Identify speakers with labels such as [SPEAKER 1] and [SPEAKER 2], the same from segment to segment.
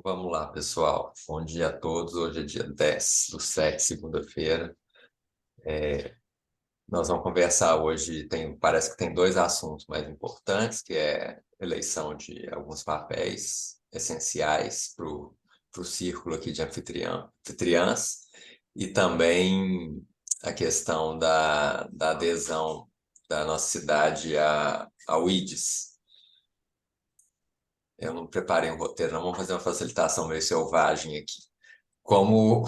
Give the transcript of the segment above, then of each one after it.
[SPEAKER 1] Vamos lá, pessoal. Bom dia a todos. Hoje é dia 10/7, segunda-feira. Nós vamos conversar hoje, parece que tem dois assuntos mais importantes, que é eleição de alguns papéis essenciais para o círculo aqui de anfitriãs e também a questão da adesão da nossa cidade ao IDES. Eu não preparei um roteiro, não vamos fazer uma facilitação meio selvagem aqui. Como,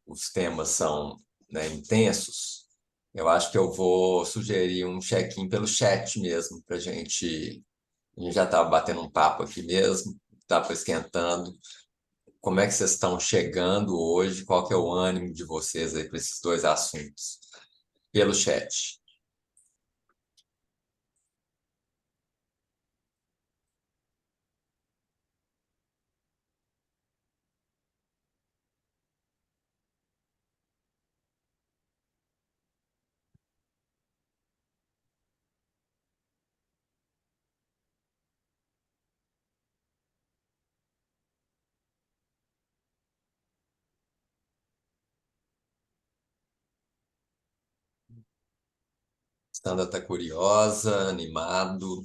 [SPEAKER 1] os temas são, né, intensos, eu acho que eu vou sugerir um check-in pelo chat mesmo, para a gente. A gente já estava batendo um papo aqui mesmo, estava esquentando. Como é que vocês estão chegando hoje? Qual que é o ânimo de vocês aí para esses dois assuntos? Pelo chat. Sandra está curiosa, animado.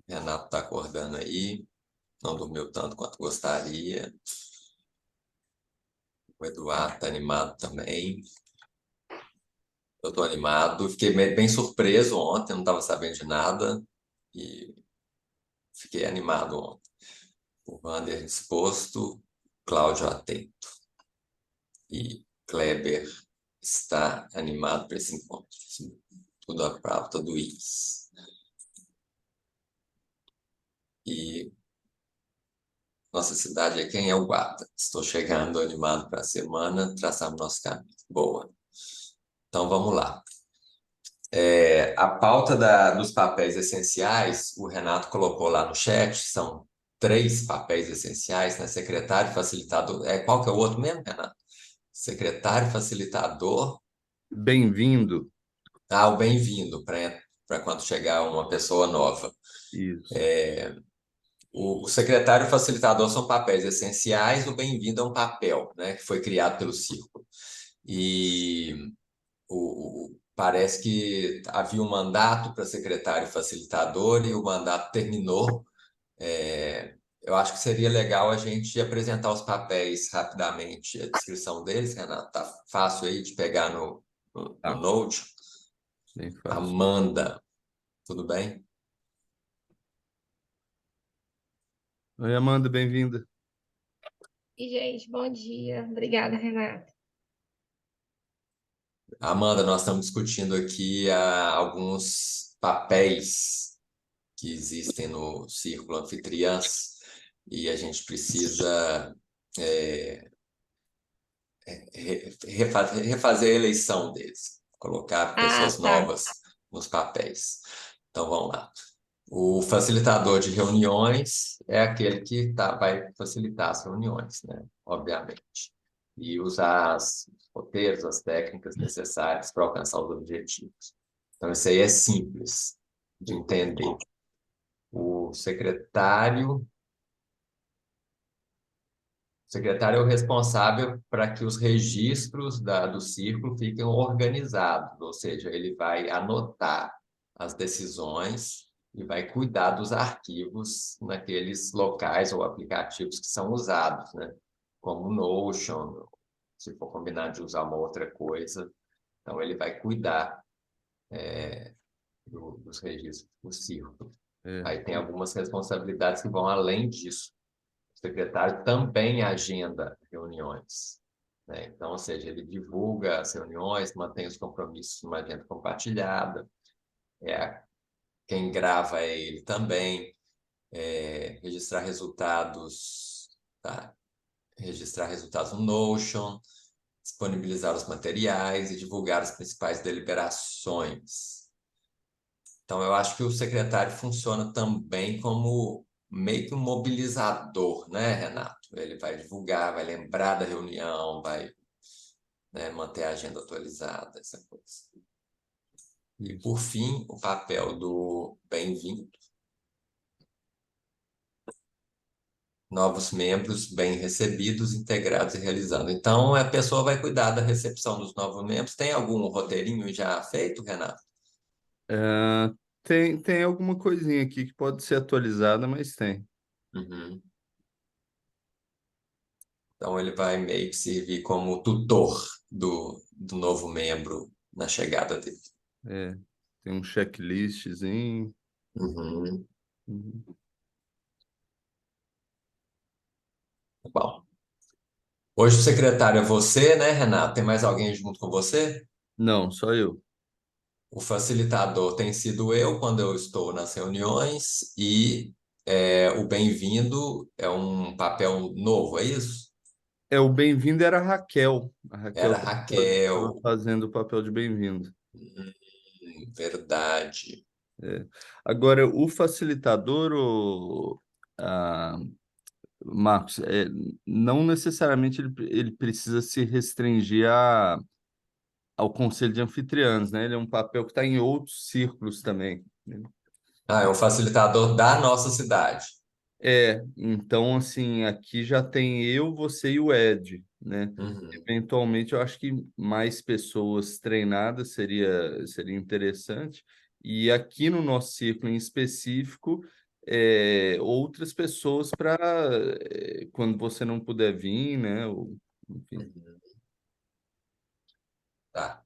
[SPEAKER 1] Renato está acordando aí. Não dormiu tanto quanto gostaria. O Eduardo está animado também. Eu estou animado. Fiquei bem surpreso ontem, não estava sabendo de nada. E fiquei animado ontem. O Wander disposto, Cláudio atento. E Kleber está animado para esse encontro. Tudo a pauta do IS. E nossa cidade é quem é o guarda. Estou chegando animado para a semana, traçamos nosso caminho. Boa. Então vamos lá. A pauta dos papéis essenciais, o Renato colocou lá no chat, são 3 papéis essenciais, né? Secretário, facilitador. Qual que é o outro mesmo, Renato? Secretário, facilitador.
[SPEAKER 2] Bem-vindo.
[SPEAKER 1] O bem-vindo, para quando chegar uma pessoa nova.
[SPEAKER 2] Isso.
[SPEAKER 1] O secretário e o facilitador são papéis essenciais, o bem-vindo é um papel, né, que foi criado pelo círculo. E parece que havia um mandato para secretário e facilitador e o mandato terminou. Eu acho que seria legal a gente apresentar os papéis rapidamente, a descrição deles, Renato. Tá fácil aí de pegar no
[SPEAKER 2] Tá,
[SPEAKER 1] Note.
[SPEAKER 2] bem fácil.
[SPEAKER 1] Amanda, tudo bem?
[SPEAKER 2] Oi, Amanda, bem-vinda.
[SPEAKER 3] E, gente, bom dia. Obrigada, Renata.
[SPEAKER 1] Amanda, nós estamos discutindo aqui alguns papéis que existem no círculo anfitriãs e a gente precisa refazer a eleição deles, colocar pessoas
[SPEAKER 3] Tá.
[SPEAKER 1] novas nos papéis. Então vamos lá. O facilitador de reuniões é aquele que vai facilitar as reuniões, né? Obviamente. E usar os roteiros, as técnicas necessárias para alcançar os objetivos. Então, isso aí é simples de entender. O secretário é o responsável para que os registros do círculo fiquem organizados, ou seja, ele vai anotar as decisões e vai cuidar dos arquivos naqueles locais ou aplicativos que são usados, né? Como o Notion, se for combinar de usar uma outra coisa. Então, ele vai cuidar dos registros do círculo.
[SPEAKER 2] É,
[SPEAKER 1] Aí tem algumas responsabilidades que vão além disso. O secretário também agenda reuniões, né? Então, ou seja, ele divulga as reuniões, mantém os compromissos numa agenda compartilhada, quem grava é ele também, registrar resultados, tá? Registrar resultados no Notion, disponibilizar os materiais e divulgar as principais deliberações. Então, eu acho que o secretário funciona também como meio que um mobilizador, né, Renato? Ele vai divulgar, vai lembrar da reunião, vai, né, manter a agenda atualizada, essa coisa. E,
[SPEAKER 2] isso.
[SPEAKER 1] por fim, o papel do bem-vindo. novos membros bem recebidos, integrados e realizando. Então, a pessoa vai cuidar da recepção dos novos membros. Tem algum roteirinho já feito, Renato?
[SPEAKER 2] É, tem alguma coisinha aqui que pode ser atualizada, mas tem.
[SPEAKER 1] Uhum. Então, ele vai meio que servir como tutor do novo membro na chegada dele.
[SPEAKER 2] É, tem um checklistzinho.
[SPEAKER 1] Uhum.
[SPEAKER 2] Uhum.
[SPEAKER 1] Bom, hoje o secretário é você, né, Renato? Tem mais alguém junto com você?
[SPEAKER 2] Não, só eu.
[SPEAKER 1] O facilitador tem sido eu quando eu estou nas reuniões e o bem-vindo é um papel novo, é isso?
[SPEAKER 2] É, o bem-vindo era a Raquel. A Raquel
[SPEAKER 1] Era
[SPEAKER 2] estava
[SPEAKER 1] Raquel.
[SPEAKER 2] fazendo o papel de bem-vindo.
[SPEAKER 1] Verdade.
[SPEAKER 2] É. Agora, o facilitador, ah, Marcos, não necessariamente ele precisa se restringir ao conselho de anfitriãs, né? Ele é um papel que está em outros círculos também, né?
[SPEAKER 1] Ah, é um facilitador da nossa cidade.
[SPEAKER 2] Então, assim, aqui já tem eu, você e o Ed, né?
[SPEAKER 1] Uhum.
[SPEAKER 2] Eventualmente, eu acho que mais pessoas treinadas seria interessante. E aqui no nosso círculo em específico, outras pessoas para quando você não puder vir, né? Enfim.
[SPEAKER 1] Uhum. Tá.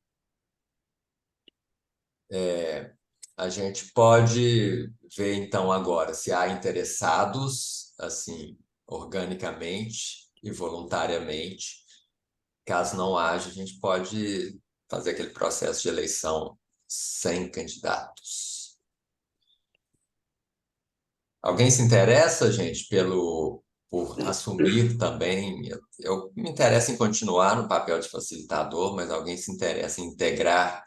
[SPEAKER 1] É, a gente pode ver então agora se há interessados, assim, organicamente e voluntariamente. Caso não haja, a gente pode fazer aquele processo de eleição sem candidatos. Alguém se interessa, gente, por assumir também? Eu me interesso em continuar no papel de facilitador, mas alguém se interessa em integrar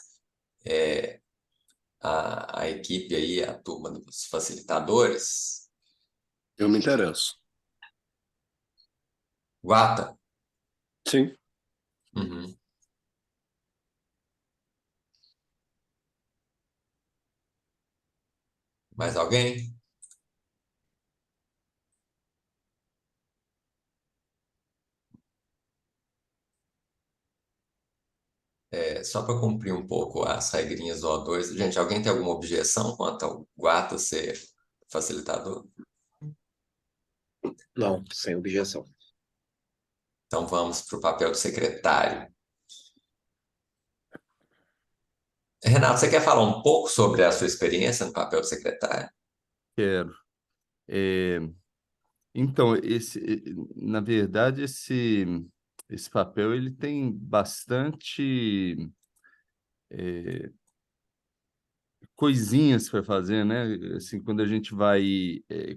[SPEAKER 1] a equipe aí, a turma dos facilitadores?
[SPEAKER 4] Eu me interesso.
[SPEAKER 1] Guata?
[SPEAKER 4] Sim.
[SPEAKER 1] Uhum. Mais alguém? Só para cumprir um pouco as regrinhas do O2, gente, alguém tem alguma objeção quanto ao Guata ser facilitador?
[SPEAKER 4] Não, sem objeção.
[SPEAKER 1] Então vamos para o papel do secretário. Renato, você quer falar um pouco sobre a sua experiência no papel de secretário?
[SPEAKER 2] Quero. É, então, na verdade, esse papel ele tem bastante coisinhas para fazer, né? Assim, quando a gente vai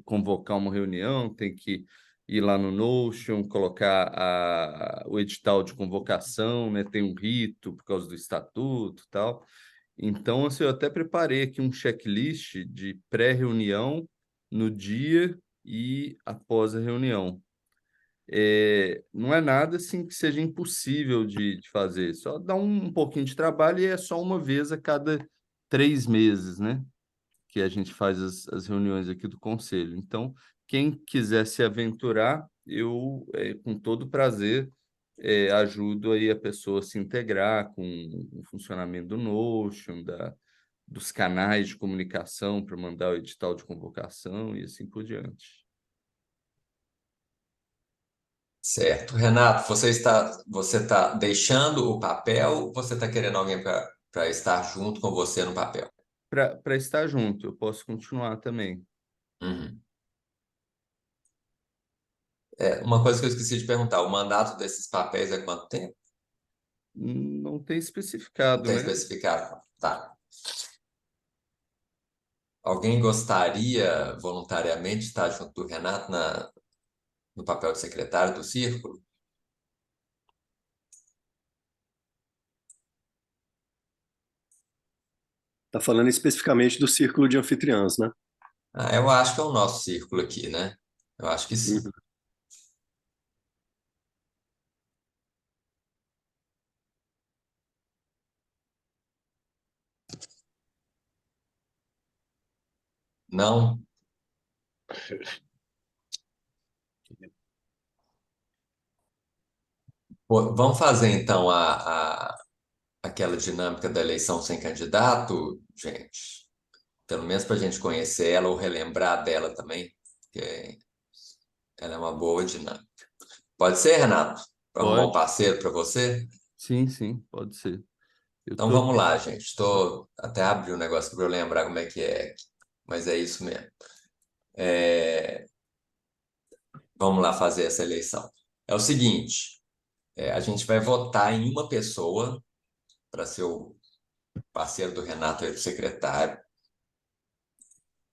[SPEAKER 2] convocar uma reunião, tem que ir lá no Notion, colocar o edital de convocação, né? Tem um rito por causa do estatuto e tal. Então, assim, eu até preparei aqui um checklist de pré-reunião no dia e após a reunião. Não é nada assim que seja impossível de fazer, só dá um pouquinho de trabalho e é só uma vez a cada 3 meses, né? Que a gente faz as reuniões aqui do conselho. Então, quem quiser se aventurar, eu, com todo prazer, ajudo aí a pessoa a se integrar com o funcionamento do Notion, dos canais de comunicação para mandar o edital de convocação e assim por diante.
[SPEAKER 1] Certo. Renato, você está deixando o papel ou você está querendo alguém para estar junto com você no papel?
[SPEAKER 2] Para estar junto, eu posso continuar também.
[SPEAKER 1] Uhum. Uma coisa que eu esqueci de perguntar, o mandato desses papéis é quanto tempo?
[SPEAKER 2] Não tem
[SPEAKER 1] Não
[SPEAKER 2] especificado,
[SPEAKER 1] tem
[SPEAKER 2] né?
[SPEAKER 1] especificado. Tá. Alguém gostaria voluntariamente de estar junto do Renato no papel de secretário do círculo?
[SPEAKER 4] Está falando especificamente do círculo de anfitriãs, né?
[SPEAKER 1] Ah, eu acho que é o nosso círculo aqui, né? Eu acho que sim.
[SPEAKER 4] Uhum.
[SPEAKER 1] Não? Pô, vamos fazer então aquela dinâmica da eleição sem candidato, gente? Pelo menos para a gente conhecer ela ou relembrar dela também, porque ela é uma boa dinâmica. Pode ser, Renato? Para arrumar um
[SPEAKER 2] Pode.
[SPEAKER 1] parceiro para você?
[SPEAKER 2] Sim, sim, pode ser. Eu
[SPEAKER 1] Então
[SPEAKER 2] tô
[SPEAKER 1] vamos
[SPEAKER 2] aqui.
[SPEAKER 1] lá, gente. Estou até abri um negócio para eu lembrar como é que é, mas é isso mesmo. É, vamos lá fazer essa eleição. É o seguinte, a gente vai votar em uma pessoa para ser o parceiro do Renato aí, do secretário.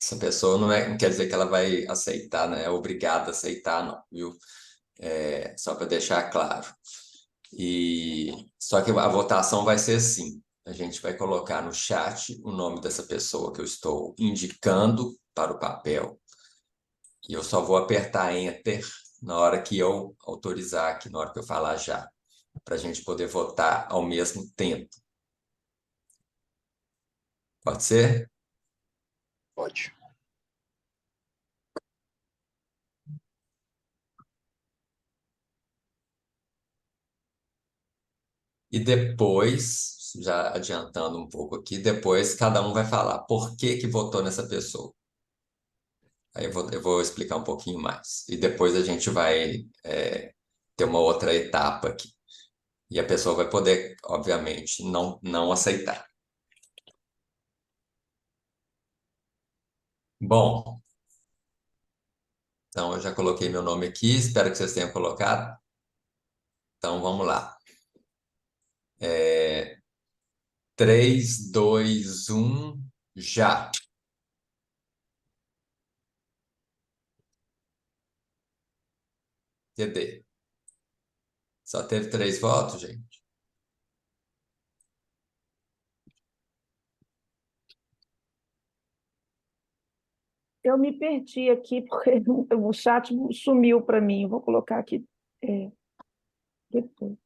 [SPEAKER 1] Essa pessoa não quer dizer que ela vai aceitar, né? É obrigada a aceitar, não, viu? Só para deixar claro. E só que a votação vai ser assim: a gente vai colocar no chat o nome dessa pessoa que eu estou indicando para o papel, e eu só vou apertar Enter na hora que eu autorizar aqui, na hora que eu falar já, para a gente poder votar ao mesmo tempo. Pode ser?
[SPEAKER 5] Pode.
[SPEAKER 1] E depois, já adiantando um pouco aqui, depois cada um vai falar por que que votou nessa pessoa. Aí eu vou explicar um pouquinho mais. E depois a gente vai ter uma outra etapa aqui. E a pessoa vai poder, obviamente, não aceitar. Bom, então eu já coloquei meu nome aqui, espero que vocês tenham colocado. Então vamos lá. 3, 2, 1, já. Cadê? Só teve 3 votos, gente?
[SPEAKER 6] Eu me perdi aqui porque o chat sumiu para mim. Vou colocar aqui depois.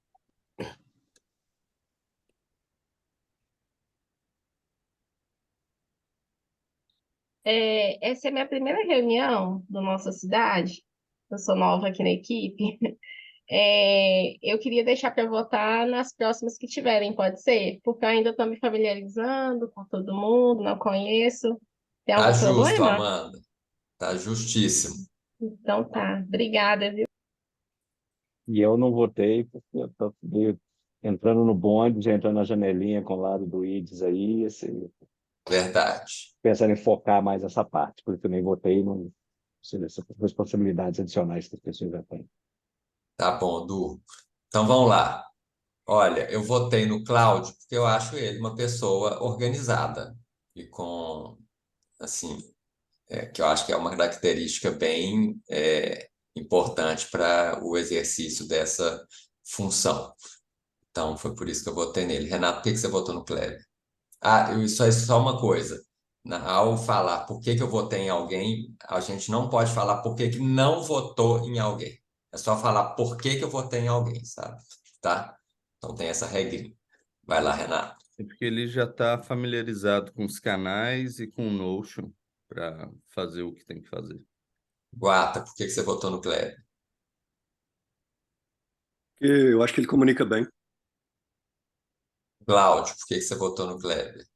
[SPEAKER 3] Essa é a minha primeira reunião da nossa cidade. Eu sou nova aqui na equipe. Eu queria deixar para votar nas próximas que tiverem, pode ser? Porque eu ainda estou me familiarizando com todo mundo, não conheço. Tem
[SPEAKER 1] Tá
[SPEAKER 3] algum
[SPEAKER 1] justo,
[SPEAKER 3] problema?
[SPEAKER 1] Amanda. Tá justíssimo.
[SPEAKER 3] Então tá, obrigada, viu?
[SPEAKER 7] E eu não votei, porque eu estou entrando no bonde, já entrando na janelinha com o lado do IDES aí, assim,
[SPEAKER 1] Verdade.
[SPEAKER 7] pensando em focar mais essa parte, porque eu nem votei, não sei dessas responsabilidades adicionais que as pessoas já têm.
[SPEAKER 1] Tá bom, Du. Então vamos lá. Olha, eu votei no Cláudio porque eu acho ele uma pessoa organizada e com, assim, que eu acho que é uma característica bem importante para o exercício dessa função. Então, foi por isso que eu votei nele. Renato, por que que você votou no Kleber? Ah, só uma coisa. Ao falar por que que eu votei em alguém, a gente não pode falar por que que não votou em alguém. É só falar por que que eu votei em alguém, sabe? Tá? Então tem essa regra. Vai lá, Renato.
[SPEAKER 2] É porque ele já está familiarizado com os canais e com o Notion para fazer o que tem que fazer.
[SPEAKER 1] Guata, por que que você votou no Kleber?
[SPEAKER 4] Porque eu acho que ele comunica bem.
[SPEAKER 1] Cláudio, por que que você votou no Kleber?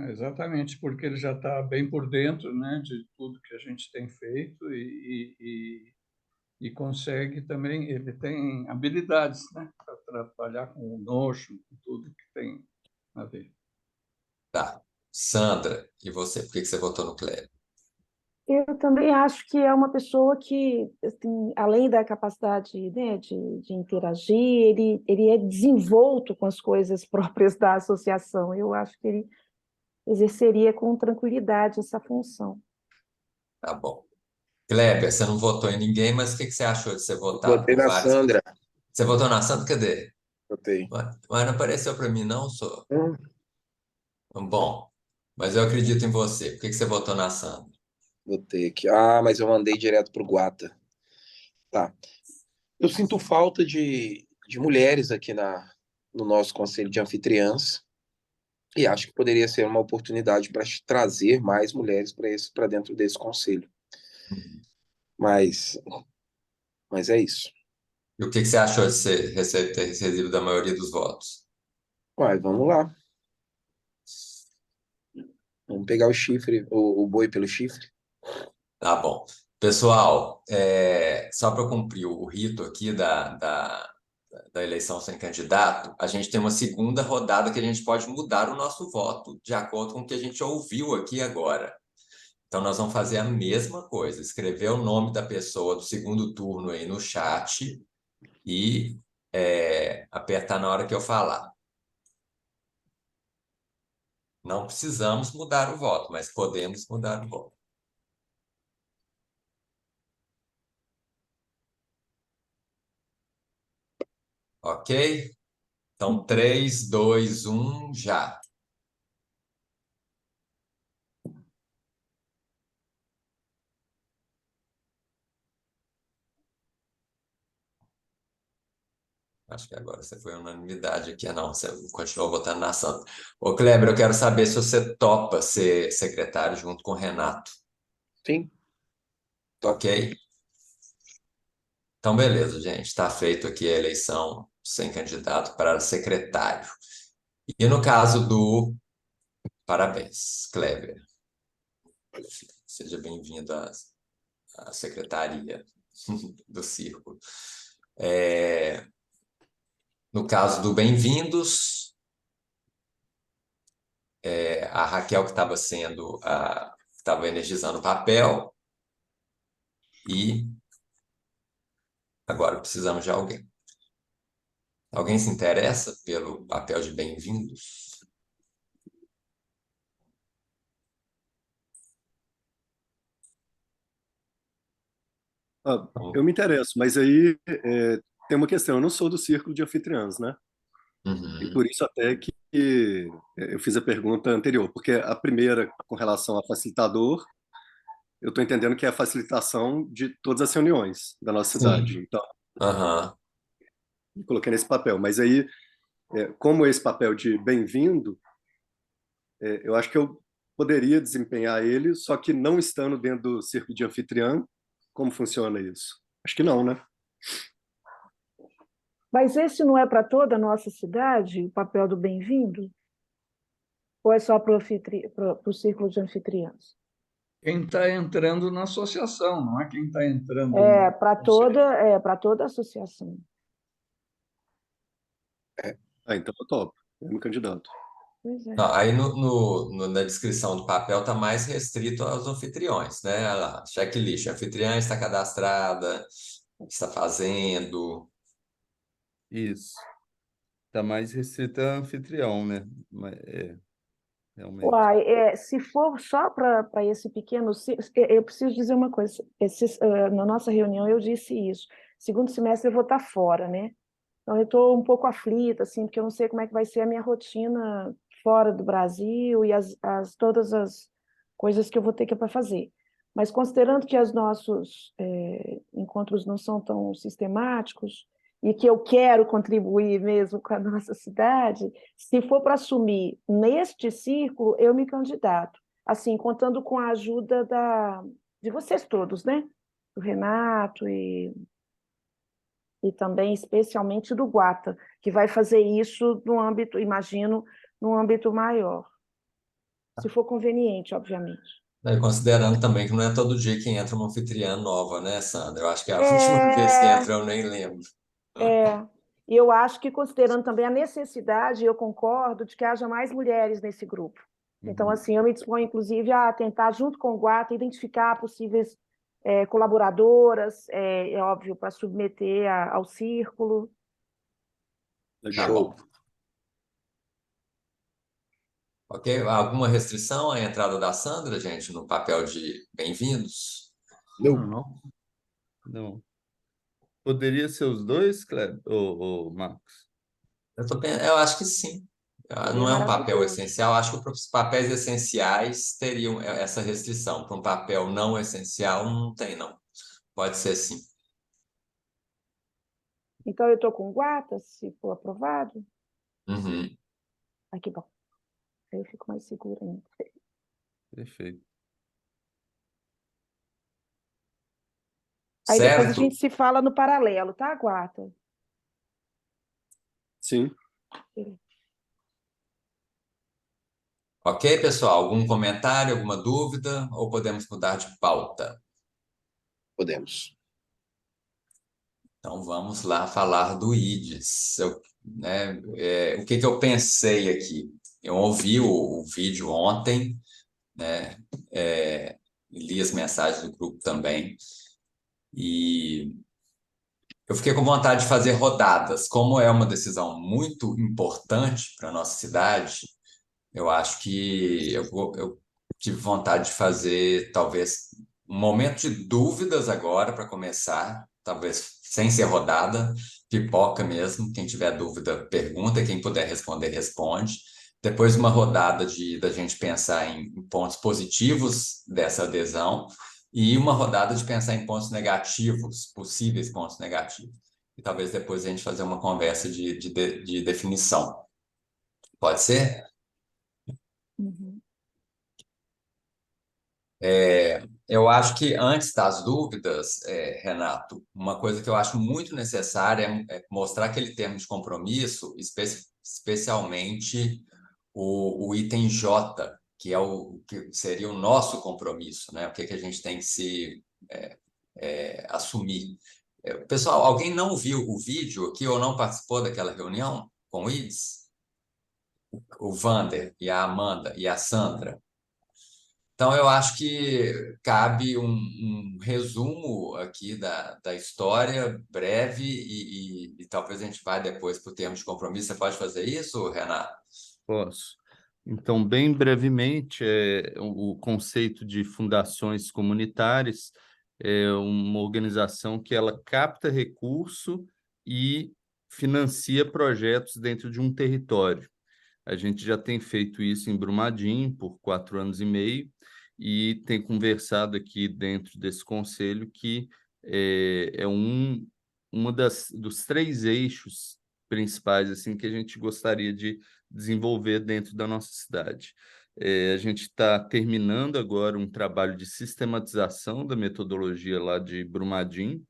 [SPEAKER 8] Exatamente, porque ele já está bem por dentro, né, de tudo que a gente tem feito e consegue também, ele tem habilidades, né, para trabalhar com o Notion, com tudo que tem a ver.
[SPEAKER 1] Tá. Sandra, e você, por que que você votou no Kleber?
[SPEAKER 6] Eu também acho que é uma pessoa que, assim, além da capacidade, né, de interagir, ele é desenvolto com as coisas próprias da associação. Eu acho que ele exerceria com tranquilidade essa função.
[SPEAKER 1] Tá bom. Kleber, você não votou em ninguém, mas o que que você achou de ser votado
[SPEAKER 5] Botei
[SPEAKER 1] por
[SPEAKER 5] na
[SPEAKER 1] várias pessoas?
[SPEAKER 5] Sandra.
[SPEAKER 1] Você votou na Sandra? Cadê?
[SPEAKER 5] Botei.
[SPEAKER 1] Mas não apareceu para mim, não, sou. Bom, mas eu acredito em você. Por que que você votou na Sandra?
[SPEAKER 5] Botei aqui. Ah, mas eu mandei direto pro Guata. Tá. Eu sinto falta de mulheres aqui no nosso conselho de anfitriãs e acho que poderia ser uma oportunidade para trazer mais mulheres para dentro desse conselho. Mas, mas é isso.
[SPEAKER 1] E o que você achou de ter recebido a maioria dos votos?
[SPEAKER 5] Uai, vamos lá. Vamos pegar o chifre, o boi pelo chifre.
[SPEAKER 1] Tá bom. Pessoal, só para cumprir o rito aqui da eleição sem candidato, a gente tem uma segunda rodada que a gente pode mudar o nosso voto de acordo com o que a gente ouviu aqui agora. Então, nós vamos fazer a mesma coisa, escrever o nome da pessoa do segundo turno aí no chat e apertar na hora que eu falar. Não precisamos mudar o voto, mas podemos mudar o voto. Ok? Então, 3, 2, 1, já. Acho que agora você foi unanimidade aqui. Não, você continuou votando na Sandra. Ô, Kleber, eu quero saber se você topa ser secretário junto com o Renato.
[SPEAKER 5] Sim.
[SPEAKER 1] Ok? Então, beleza, gente. Está feito aqui a eleição sem candidato para secretário. E no caso do... Parabéns, Kleber. Seja bem-vindo à secretaria do Círculo. No caso do bem-vindos, a Raquel que estava energizando o papel, e agora precisamos de alguém. Alguém se interessa pelo papel de bem-vindos?
[SPEAKER 4] Eu me interesso, mas aí tem uma questão. Eu não sou do círculo de anfitriãs, né? E
[SPEAKER 1] Uhum.
[SPEAKER 4] por isso até que eu fiz a pergunta anterior, porque a primeira, com relação a facilitador, eu estou entendendo que é a facilitação de todas as reuniões da nossa cidade.
[SPEAKER 1] Sim.
[SPEAKER 4] Então,
[SPEAKER 1] Aham.
[SPEAKER 4] me coloquei nesse papel. Mas aí, como esse papel de bem-vindo, eu acho que eu poderia desempenhar ele, só que não estando dentro do círculo de anfitriã. Como funciona isso? Acho que não, né?
[SPEAKER 6] Mas esse não é para toda a nossa cidade, o papel do bem-vindo? Ou é só para o círculo de anfitriãs?
[SPEAKER 8] Quem está entrando na associação, não é quem está entrando no conselho.
[SPEAKER 6] Para toda a associação.
[SPEAKER 4] Então eu topo. Eu me candidato.
[SPEAKER 6] Pois é.
[SPEAKER 1] Não, aí na descrição do papel está mais restrito aos anfitriões, né? Olha lá, checklist. A anfitriã está cadastrada, está fazendo.
[SPEAKER 2] Isso. Está mais restrito a anfitrião, né? Realmente.
[SPEAKER 6] Uai, se for só para esse pequeno, eu preciso dizer uma coisa. Na nossa reunião eu disse isso. Segundo semestre eu vou estar fora, né? Então eu estou um pouco aflita, assim, porque eu não sei como é que vai ser a minha rotina fora do Brasil e todas as coisas que eu vou ter que para fazer. Mas considerando que os nossos encontros não são tão sistemáticos e que eu quero contribuir mesmo com a nossa cidade, se for para assumir neste círculo, eu me candidato. Assim, contando com a ajuda de vocês todos, né? Do Renato e também, especialmente, do Guata, que vai fazer isso no âmbito, imagino, num âmbito maior. Se for conveniente, obviamente.
[SPEAKER 1] E considerando também que não é todo dia que entra uma anfitriã nova, né, Sandra? Eu acho que a última vez que
[SPEAKER 6] É,
[SPEAKER 1] entrou eu nem lembro.
[SPEAKER 6] é. E eu acho que, considerando também a necessidade, eu concordo, de que haja mais mulheres nesse grupo. Então,
[SPEAKER 2] Uhum.
[SPEAKER 6] assim, eu me disponho, inclusive, a tentar, junto com o Guata, identificar possíveis colaboradoras, é óbvio, para submeter ao círculo.
[SPEAKER 1] Tá
[SPEAKER 4] Legal.
[SPEAKER 5] Show.
[SPEAKER 1] bom. Ok? Alguma restrição à entrada da Sandra, gente, no papel de bem-vindos?
[SPEAKER 5] Não.
[SPEAKER 2] Não. Não. Poderia ser os dois, Kleber? Ou Marcos?
[SPEAKER 1] Eu acho que sim.
[SPEAKER 6] Seria
[SPEAKER 1] Não é um papel
[SPEAKER 6] maravilhoso.
[SPEAKER 1] essencial. Acho que os papéis essenciais teriam essa restrição. Para um papel não essencial, não tem, não. Pode ser sim.
[SPEAKER 6] Então, eu estou com o Guata, se for aprovado.
[SPEAKER 1] Uhum.
[SPEAKER 6] Ah, que bom. Aí eu fico mais segura ainda.
[SPEAKER 2] Perfeito.
[SPEAKER 6] Aí depois a
[SPEAKER 1] certo?
[SPEAKER 6] gente se fala no paralelo, tá, Guata?
[SPEAKER 4] Sim.
[SPEAKER 1] Ok, pessoal? Algum comentário, alguma dúvida? Ou podemos mudar de pauta?
[SPEAKER 5] Podemos.
[SPEAKER 1] Então vamos lá falar do IDES. O que eu pensei aqui? Eu ouvi o vídeo ontem, né? Li as mensagens do grupo também, e eu fiquei com vontade de fazer rodadas. Como é uma decisão muito importante para a nossa cidade, eu acho que eu tive vontade de fazer, talvez, um momento de dúvidas agora para começar, talvez sem ser rodada, pipoca mesmo. Quem tiver dúvida, pergunta, quem puder responder, responde. Depois, uma rodada da gente pensar em pontos positivos dessa adesão e uma rodada de pensar em pontos negativos, possíveis pontos negativos. E talvez depois a gente fazer uma conversa de definição. Pode ser?
[SPEAKER 6] Uhum.
[SPEAKER 1] Eu acho que antes das dúvidas, Renato, uma coisa que eu acho muito necessária é mostrar aquele termo de compromisso, especialmente o item J, que é o que seria o nosso compromisso, né? O que a gente tem que se assumir. Pessoal, alguém não viu o vídeo aqui ou não participou daquela reunião com o IDES? O Vander e a Amanda e a Sandra? Então, eu acho que cabe um resumo aqui da história, breve, e talvez a gente vá depois para o termo de compromisso. Você pode fazer isso, Renato?
[SPEAKER 2] Posso. Então, bem brevemente, o conceito de fundações comunitárias é uma organização que ela capta recurso e financia projetos dentro de um território. A gente já tem feito isso em Brumadinho por 4 anos e meio e tem conversado aqui dentro desse conselho que uma dos 3 eixos principais assim que a gente gostaria de desenvolver dentro da nossa cidade. A gente está terminando agora um trabalho de sistematização da metodologia lá de Brumadinho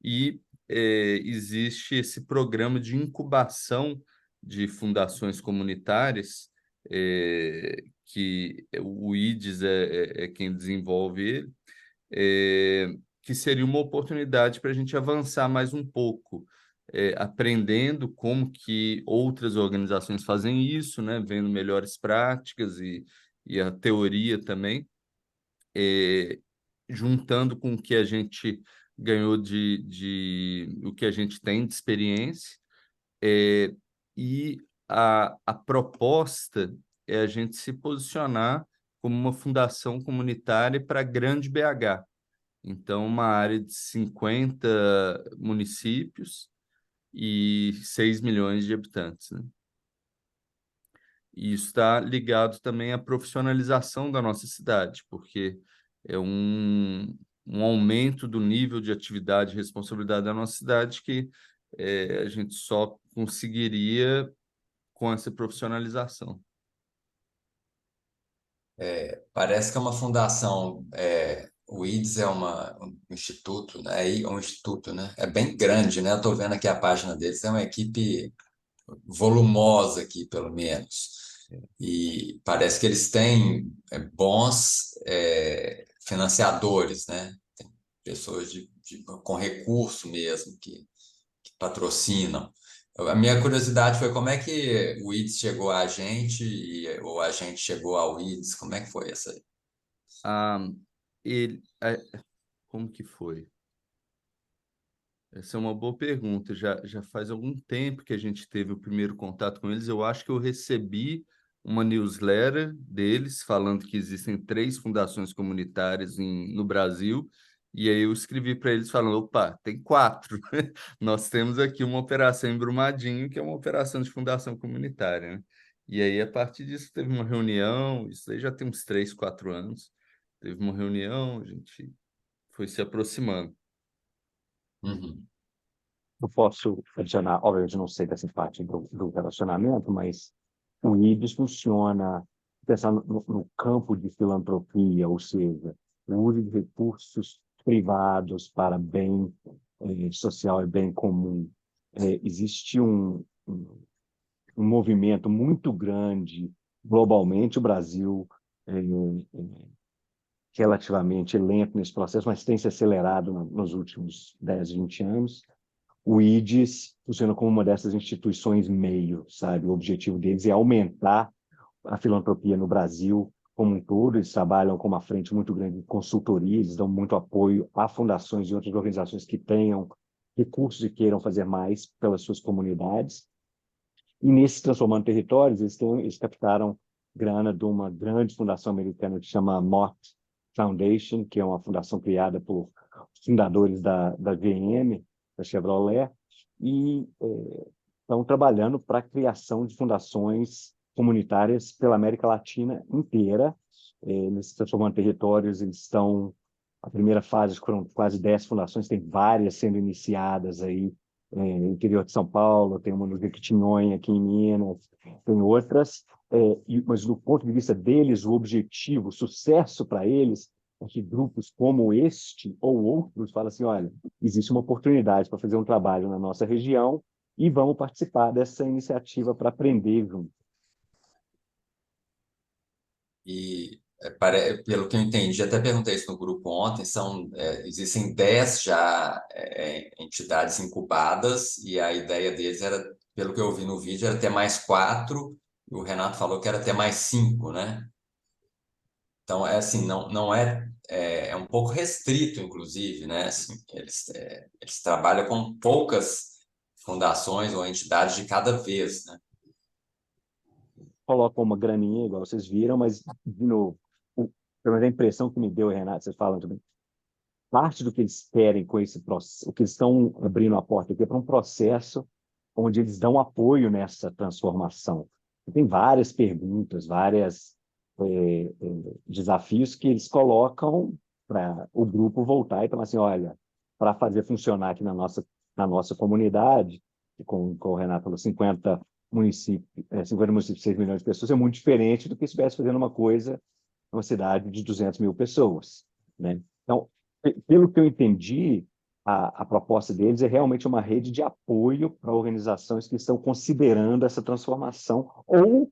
[SPEAKER 2] e existe esse programa de incubação de fundações comunitárias, que o IDES é quem desenvolve ele, que seria uma oportunidade para a gente avançar mais um pouco, aprendendo como que outras organizações fazem isso, né, vendo melhores práticas e a teoria também, juntando com o que a gente ganhou o que a gente tem de experiência, e a proposta é a gente se posicionar como uma fundação comunitária para Grande BH. Então, uma área de 50 municípios e 6 milhões de habitantes, né? E isso está ligado também à profissionalização da nossa cidade, porque é um aumento do nível de atividade e responsabilidade da nossa cidade que a gente só conseguiria com essa profissionalização.
[SPEAKER 1] Parece que é uma fundação. O IDES é um instituto, né? É um instituto, né? É bem grande, né? Eu estou vendo aqui a página deles, é uma equipe volumosa aqui, pelo menos. E parece que eles têm bons financiadores, né? Tem pessoas com recurso mesmo que patrocinam. A minha curiosidade foi como é que o IDES chegou a gente ou a gente chegou ao IDES, como é que foi essa aí?
[SPEAKER 2] Ah, como que foi? Essa é uma boa pergunta. Já faz algum tempo que a gente teve o primeiro contato com eles. Eu acho que eu recebi uma newsletter deles falando que existem 3 fundações comunitárias no Brasil. E aí eu escrevi para eles falando, opa, tem 4. Nós temos aqui uma operação em Brumadinho, que é uma operação de fundação comunitária, né? E aí, a partir disso, teve uma reunião, isso aí já tem uns 3, 4 anos. Teve uma reunião, a gente foi se aproximando.
[SPEAKER 1] Uhum.
[SPEAKER 7] Eu posso adicionar, obviamente, não sei dessa parte do relacionamento, mas o IBS funciona pensando no campo de filantropia, ou seja, o uso de recursos privados para bem social e bem comum. Existe um movimento muito grande globalmente. O Brasil relativamente lento nesse processo, mas tem se acelerado nos últimos 10, 20 anos. O IDES funciona como uma dessas instituições meio, sabe? O objetivo deles é aumentar a filantropia no Brasil como um todo. Eles trabalham com uma frente muito grande de consultoria, eles dão muito apoio a fundações e outras organizações que tenham recursos e queiram fazer mais pelas suas comunidades. E nesses Transformando Territórios, eles captaram grana de uma grande fundação americana que chama Mott Foundation, que é uma fundação criada por fundadores da GM, da Chevrolet, e estão trabalhando para a criação de fundações comunitárias pela América Latina inteira. Nesses Transformando Territórios, eles estão... A primeira fase foram quase 10 fundações, tem várias sendo iniciadas aí, no interior de São Paulo, tem uma no Jequitinhonha, aqui em Minas, tem outras, mas do ponto de vista deles, o objetivo, o sucesso para eles, é que grupos como este ou outros falam assim, olha, existe uma oportunidade para fazer um trabalho na nossa região e vamos participar dessa iniciativa para aprender junto.
[SPEAKER 1] E, pelo que eu entendi, até perguntei isso no grupo ontem, existem 10 já entidades incubadas, e a ideia deles era, pelo que eu vi no vídeo, era ter mais 4, e o Renato falou que era ter mais 5, né? Então, assim, não é um pouco restrito, inclusive, né? Assim, eles trabalham com poucas fundações ou entidades de cada vez, né?
[SPEAKER 7] Colocam uma graninha, igual vocês viram, mas, de novo, pelo menos a impressão que me deu, Renato, vocês falam também, parte do que eles querem com esse processo, o que eles estão abrindo a porta aqui é para um processo onde eles dão apoio nessa transformação. E tem várias perguntas, vários desafios que eles colocam para o grupo voltar e falar assim, olha, para fazer funcionar aqui na nossa comunidade, com o Renato falou, 50 municípios, 6 milhões de pessoas, é muito diferente do que se estivesse fazendo uma coisa numa cidade de 200 mil pessoas, né? Então, pelo que eu entendi, a proposta deles é realmente uma rede de apoio para organizações que estão considerando essa transformação, ou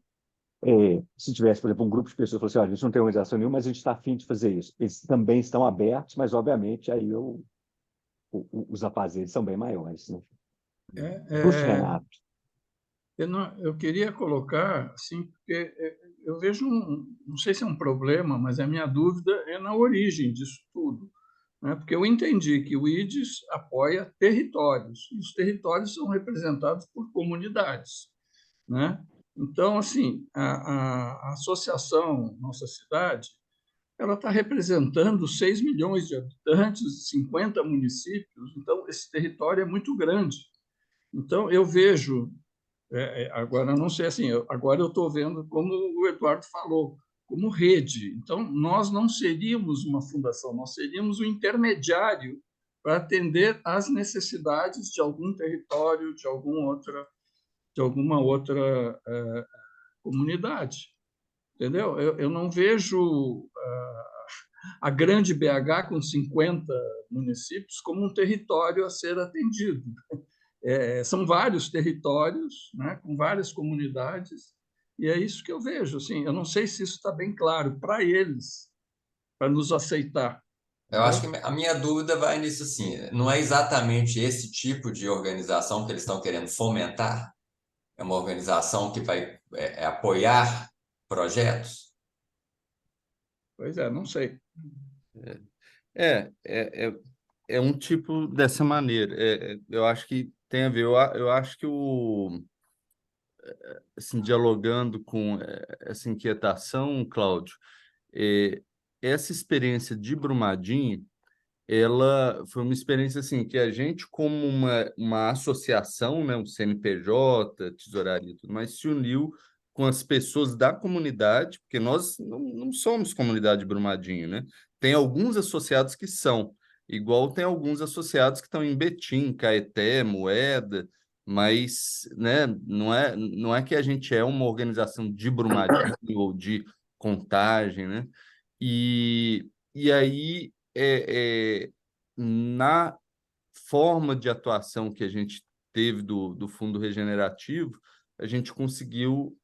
[SPEAKER 7] se tivesse, por exemplo, um grupo de pessoas que falassem, olha, a gente não tem organização nenhuma, mas a gente está afim de fazer isso. Eles também estão abertos, mas, obviamente, aí os afazeres são bem maiores, né? Puxa, Renato.
[SPEAKER 8] Eu queria colocar, assim, porque eu vejo, não sei se é um problema, mas a minha dúvida é na origem disso tudo, né? Porque eu entendi que o IDES apoia territórios, e os territórios são representados por comunidades, né? Então, assim, a associação Nossa Cidade, ela está representando 6 milhões de habitantes, 50 municípios, então esse território é muito grande. Então, eu vejo... agora, não sei assim, agora eu estou vendo como o Eduardo falou, como rede. Então, nós não seríamos uma fundação, nós seríamos um intermediário para atender às necessidades de algum território, de alguma outra comunidade. Entendeu? Eu não vejo a grande BH, com 50 municípios, como um território a ser atendido. São vários territórios, né, com várias comunidades, e é isso que eu vejo. Assim, eu não sei se isso está bem claro para eles, para nos aceitar.
[SPEAKER 1] Eu acho que a minha dúvida vai nisso, assim, não é exatamente esse tipo de organização que eles estão querendo fomentar? É uma organização que vai apoiar projetos?
[SPEAKER 8] Pois é, não sei.
[SPEAKER 2] É um tipo dessa maneira. Eu acho que tem a ver. Eu acho que assim, dialogando com essa inquietação, Cláudio, essa experiência de Brumadinho, ela foi uma experiência assim que a gente, como uma associação, né, um CNPJ, tesouraria e tudo mais, se uniu com as pessoas da comunidade, porque nós não somos comunidade Brumadinho, né? Tem alguns associados que são, igual tem alguns associados que estão em Betim, Caeté, Moeda, mas, né, não é que a gente é uma organização de Brumadinho ou de Contagem, né? E aí na forma de atuação que a gente teve do Fundo Regenerativo, a gente conseguiu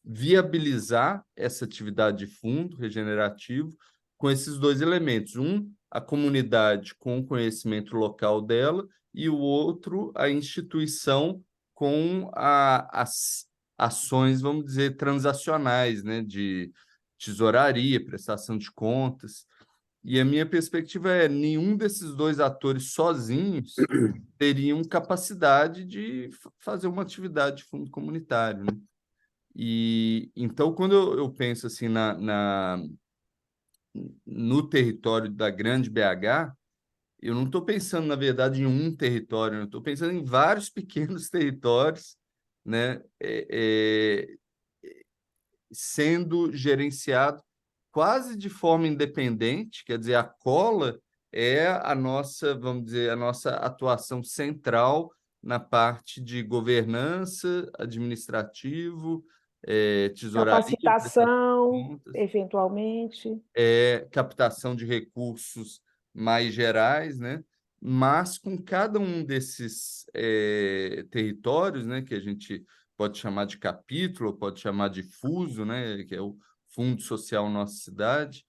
[SPEAKER 2] viabilizar essa atividade de fundo regenerativo com esses dois elementos. Um, a comunidade com o conhecimento local dela, e o outro, a instituição com as ações, vamos dizer, transacionais, né, de tesouraria, prestação de contas. E a minha perspectiva é nenhum desses dois atores sozinhos teriam capacidade de fazer uma atividade de fundo comunitário, né? E então, quando eu penso assim no território da Grande BH, eu não estou pensando, na verdade, em um território, eu estou pensando em vários pequenos territórios, né, sendo gerenciado quase de forma independente, quer dizer, a Cola é a nossa, vamos dizer, a nossa atuação central na parte de governança, administrativo, tesouraria, prestação de
[SPEAKER 6] Capacitação,
[SPEAKER 2] contas,
[SPEAKER 6] eventualmente.
[SPEAKER 2] captação de recursos mais gerais, né? Mas com cada um desses territórios, né, que a gente pode chamar de capítulo, pode chamar de fuso, né, que é o Fundo Social Nossa Cidade,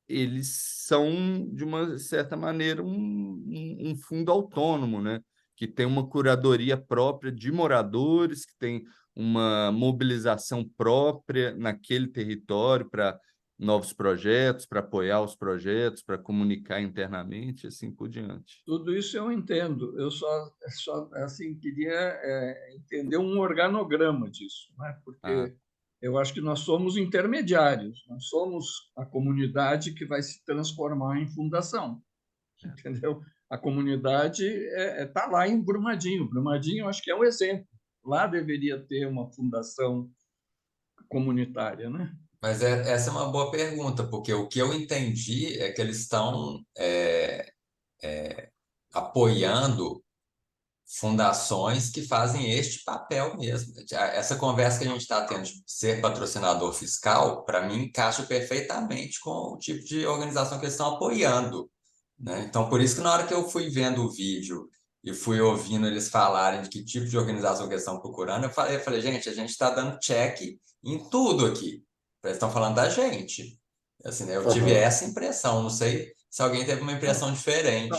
[SPEAKER 2] eles são, de uma certa maneira, um fundo autônomo, né, que tem uma curadoria própria de moradores, que tem uma mobilização própria naquele território para novos projetos, para apoiar os projetos, para comunicar internamente, assim por diante.
[SPEAKER 8] Tudo isso eu entendo. Eu só assim, queria entender um organograma disso, né? Porque eu acho que nós somos intermediários, nós somos a comunidade que vai se transformar em fundação, entendeu? A comunidade está lá em Brumadinho. Brumadinho, eu acho que é um exemplo. Lá deveria ter uma fundação comunitária, né?
[SPEAKER 1] Mas essa é uma boa pergunta, porque o que eu entendi é que eles estão apoiando fundações que fazem este papel mesmo. Essa conversa que a gente está tendo de ser patrocinador fiscal, para mim, encaixa perfeitamente com o tipo de organização que eles estão apoiando, né? Então, por isso que na hora que eu fui vendo o vídeo e fui ouvindo eles falarem de que tipo de organização que eles estão procurando, eu falei, gente, a gente está dando check em tudo aqui. Eles estão falando da gente. Assim, né? Eu tive essa impressão, não sei se alguém teve uma impressão diferente.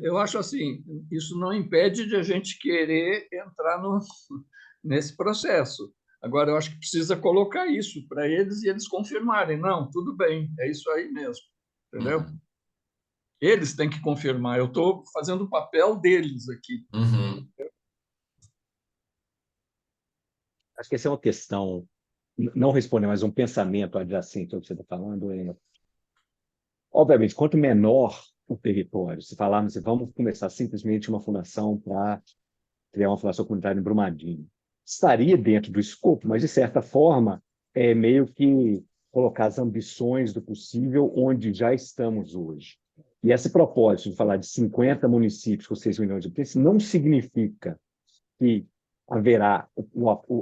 [SPEAKER 8] Eu acho assim, isso não impede de a gente querer entrar nesse processo. Agora, eu acho que precisa colocar isso para eles e eles confirmarem. Não, tudo bem, é isso aí mesmo. Entendeu?
[SPEAKER 1] Uhum.
[SPEAKER 8] Eles têm que confirmar. Eu estou fazendo o papel deles aqui.
[SPEAKER 1] Uhum.
[SPEAKER 7] Acho que essa é uma questão, não responder, mas um pensamento adjacente ao que você está falando. Obviamente, quanto menor o território, se falarmos, vamos começar simplesmente uma fundação para criar uma fundação comunitária em Brumadinho, estaria dentro do escopo, mas, de certa forma, é meio que colocar as ambições do possível onde já estamos hoje. E esse propósito de falar de 50 municípios com 6 milhões de habitantes não significa que haverá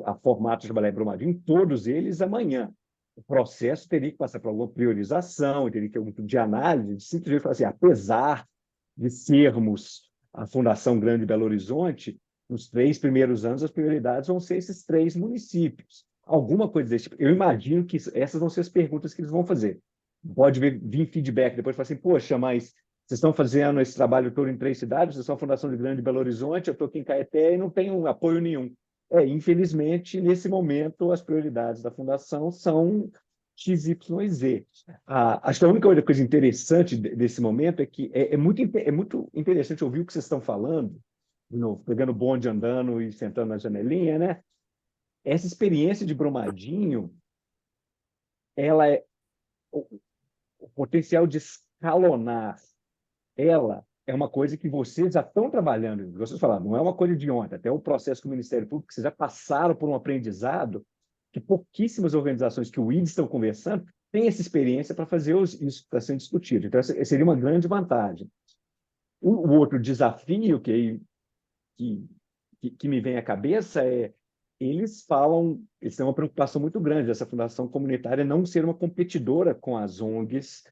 [SPEAKER 7] a formato de balé Brumadinho em todos eles amanhã. O processo teria que passar por alguma priorização, teria que ter algum tipo de análise, de simplesmente falar assim, apesar de sermos a Fundação Grande Belo Horizonte, nos 3 primeiros anos as prioridades vão ser esses 3 municípios. Alguma coisa desse tipo. Eu imagino que essas vão ser as perguntas que eles vão fazer. Pode vir feedback depois, falar assim, poxa, mas vocês estão fazendo esse trabalho todo em 3 cidades, vocês são a Fundação de Grande Belo Horizonte, eu estou aqui em Caeté e não tenho apoio nenhum. Infelizmente, nesse momento, as prioridades da Fundação são X, Y e Z. Acho que a única coisa interessante desse momento é que é muito interessante ouvir o que vocês estão falando, pegando bonde andando e sentando na janelinha, né? Essa experiência de Brumadinho, ela o potencial de escalonar ela é uma coisa que vocês já estão trabalhando, vocês falaram, não é uma coisa de ontem, até o processo com o Ministério Público, vocês já passaram por um aprendizado que pouquíssimas organizações que o IDES estão conversando têm essa experiência para fazer isso que está sendo discutido. Então, essa seria uma grande vantagem. O outro desafio que me vem à cabeça é eles têm uma preocupação muito grande dessa fundação comunitária não ser uma competidora com as ONGs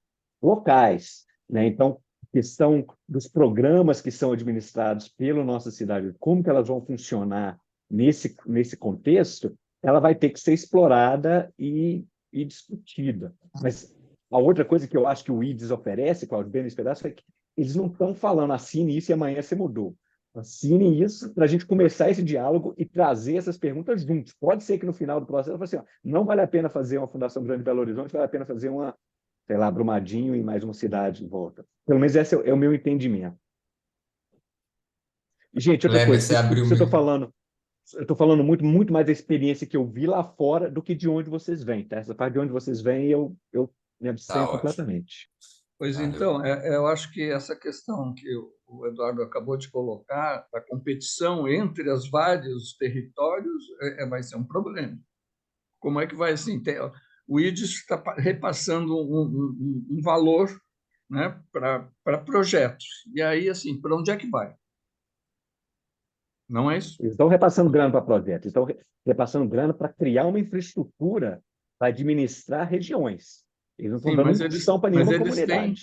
[SPEAKER 7] locais, né? Então, a questão dos programas que são administrados pela nossa cidade, como que elas vão funcionar nesse contexto, ela vai ter que ser explorada e discutida. Mas a outra coisa que eu acho que o IDES oferece, Cláudio, bem nesse pedaço, é que eles não estão falando assine isso e amanhã você mudou. Assine isso para a gente começar esse diálogo e trazer essas perguntas juntos. Pode ser que no final do processo, você assim, ó, não vale a pena fazer uma Fundação Grande Belo Horizonte, vale a pena fazer uma, sei lá, Brumadinho e mais uma cidade em volta. Pelo menos esse é o meu entendimento. Gente, outra
[SPEAKER 1] Kleber,
[SPEAKER 7] coisa,
[SPEAKER 1] você
[SPEAKER 7] desculpa
[SPEAKER 1] abriu.
[SPEAKER 7] se eu estou falando muito mais da experiência que eu vi lá fora do que de onde vocês vêm, tá? Essa parte de onde vocês vêm, eu me
[SPEAKER 1] Tá
[SPEAKER 7] abstenho
[SPEAKER 1] ótimo.
[SPEAKER 7] completamente.
[SPEAKER 8] Pois
[SPEAKER 1] Valeu.
[SPEAKER 8] então, eu acho que essa questão que o Eduardo acabou de colocar, a competição entre os vários territórios, vai ser um problema. Como é que vai assim? O IDES está repassando um valor, né, para projetos. E aí, assim, para onde é que vai? Não é isso?
[SPEAKER 7] Eles estão repassando grana para projetos, estão repassando grana para criar uma infraestrutura para administrar regiões. Eles não estão
[SPEAKER 8] Sim,
[SPEAKER 7] dando
[SPEAKER 8] mas
[SPEAKER 7] instrução para nenhuma comunidade.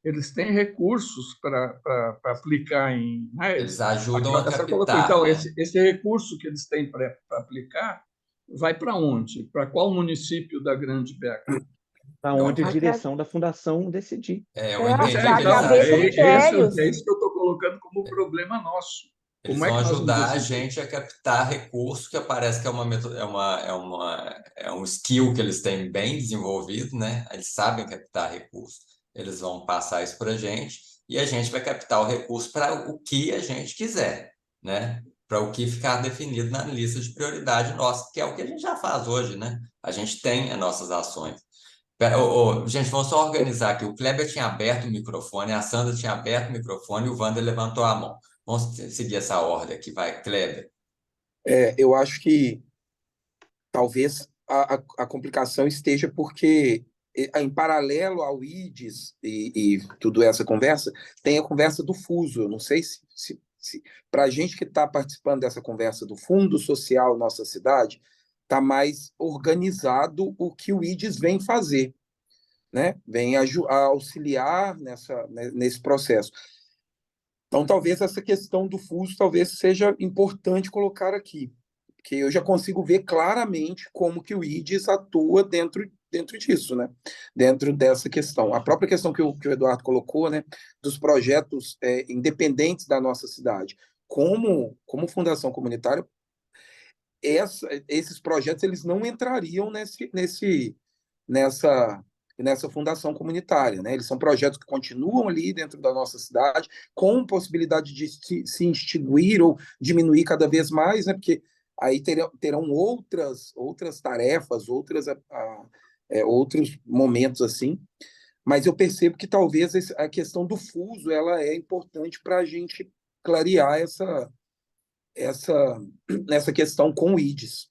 [SPEAKER 8] eles têm recursos para aplicar em. Né?
[SPEAKER 1] Eles ajudam a
[SPEAKER 8] Essa colocou.
[SPEAKER 1] captar,
[SPEAKER 8] Então,
[SPEAKER 1] né?
[SPEAKER 8] esse recurso que eles têm para aplicar vai para onde? Para qual município da Grande BH?
[SPEAKER 7] Para
[SPEAKER 1] Eu,
[SPEAKER 7] onde a direção da fundação decidir.
[SPEAKER 1] eu
[SPEAKER 8] Pois
[SPEAKER 1] entendi que
[SPEAKER 6] Para
[SPEAKER 1] eles
[SPEAKER 8] então,
[SPEAKER 6] caber
[SPEAKER 1] ajudam.
[SPEAKER 6] critérios.
[SPEAKER 8] é isso que eu estou colocando como problema nosso.
[SPEAKER 1] Eles
[SPEAKER 8] Como é
[SPEAKER 1] vão
[SPEAKER 8] que nós vamos
[SPEAKER 1] ajudar a
[SPEAKER 8] decidir?
[SPEAKER 1] gente a captar recurso, que parece que é um skill que eles têm bem desenvolvido, né? Eles sabem captar recurso. Eles vão passar isso para a gente e a gente vai captar o recurso para o que a gente quiser, né? Para o que ficar definido na lista de prioridade nossa, que é o que a gente já faz hoje, né? A gente tem as nossas ações. Gente, vamos só organizar aqui. O Kleber tinha aberto o microfone, a Sandra tinha aberto o microfone e o Wander levantou a mão. Vamos seguir essa ordem aqui, vai, Kleber.
[SPEAKER 5] Eu acho que talvez a complicação esteja porque, em paralelo ao IDES e tudo essa conversa, tem a conversa do fuso. Eu não sei se para a gente que está participando dessa conversa do Fundo Social Nossa Cidade, está mais organizado o que o IDES vem fazer, né? Vem auxiliar nesse processo. Então, talvez essa questão do fuso talvez seja importante colocar aqui, porque eu já consigo ver claramente como que o IDES atua dentro disso, né? Dentro dessa questão. A própria questão que o Eduardo colocou, né? Dos projetos independentes da nossa cidade. Como fundação comunitária, esses projetos eles não entrariam nessa fundação comunitária, né? Eles são projetos que continuam ali dentro da nossa cidade, com possibilidade de se extinguir ou diminuir cada vez mais, né? Porque aí terão outras tarefas, outros momentos assim. Mas eu percebo que talvez a questão do fuso ela é importante para a gente clarear essa questão com o IDES.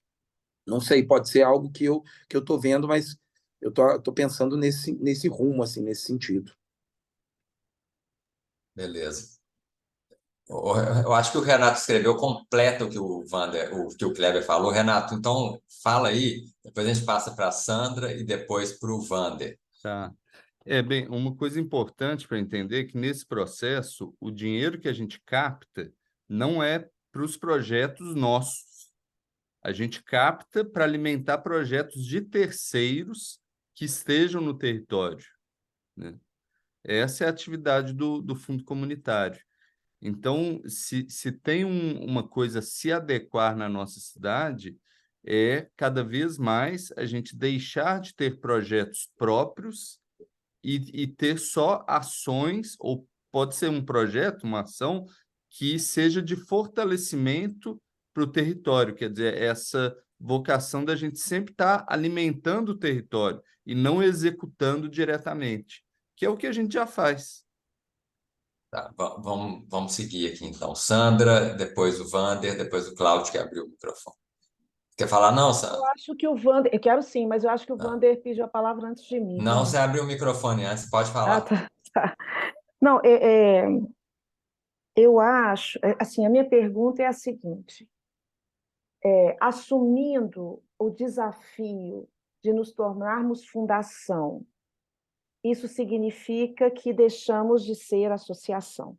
[SPEAKER 5] Não sei, pode ser algo que eu estou vendo, mas eu tô pensando nesse rumo, assim, nesse sentido.
[SPEAKER 1] Beleza. Eu acho que o Renato escreveu completo o que o Kleber falou. Renato, então fala aí, depois a gente passa para a Sandra e depois para o Wander.
[SPEAKER 2] Tá. Bem, uma coisa importante para entender é que nesse processo, o dinheiro que a gente capta não é para os projetos nossos. A gente capta para alimentar projetos de terceiros que estejam no território, né? Essa é a atividade do fundo comunitário. Então, se tem uma coisa a se adequar na nossa cidade, é cada vez mais a gente deixar de ter projetos próprios e ter só ações, ou pode ser um projeto, uma ação, que seja de fortalecimento para o território, quer dizer, essa vocação da gente sempre estar alimentando o território e não executando diretamente, que é o que a gente já faz.
[SPEAKER 1] Tá, vamos seguir aqui então. Sandra, depois o Wander, depois o Cláudio, que abriu o microfone. Quer falar, não, Sandra?
[SPEAKER 6] Eu acho que o Wander, eu quero sim, mas eu acho que o
[SPEAKER 1] Não,
[SPEAKER 6] Wander pediu a palavra antes de mim,
[SPEAKER 1] não,
[SPEAKER 6] viu?
[SPEAKER 1] você abriu o microfone antes, pode
[SPEAKER 6] Ah,
[SPEAKER 1] falar.
[SPEAKER 6] tá, tá. Não, eu acho, assim, a minha pergunta é a seguinte: assumindo o desafio de nos tornarmos fundação isso significa que deixamos de ser associação?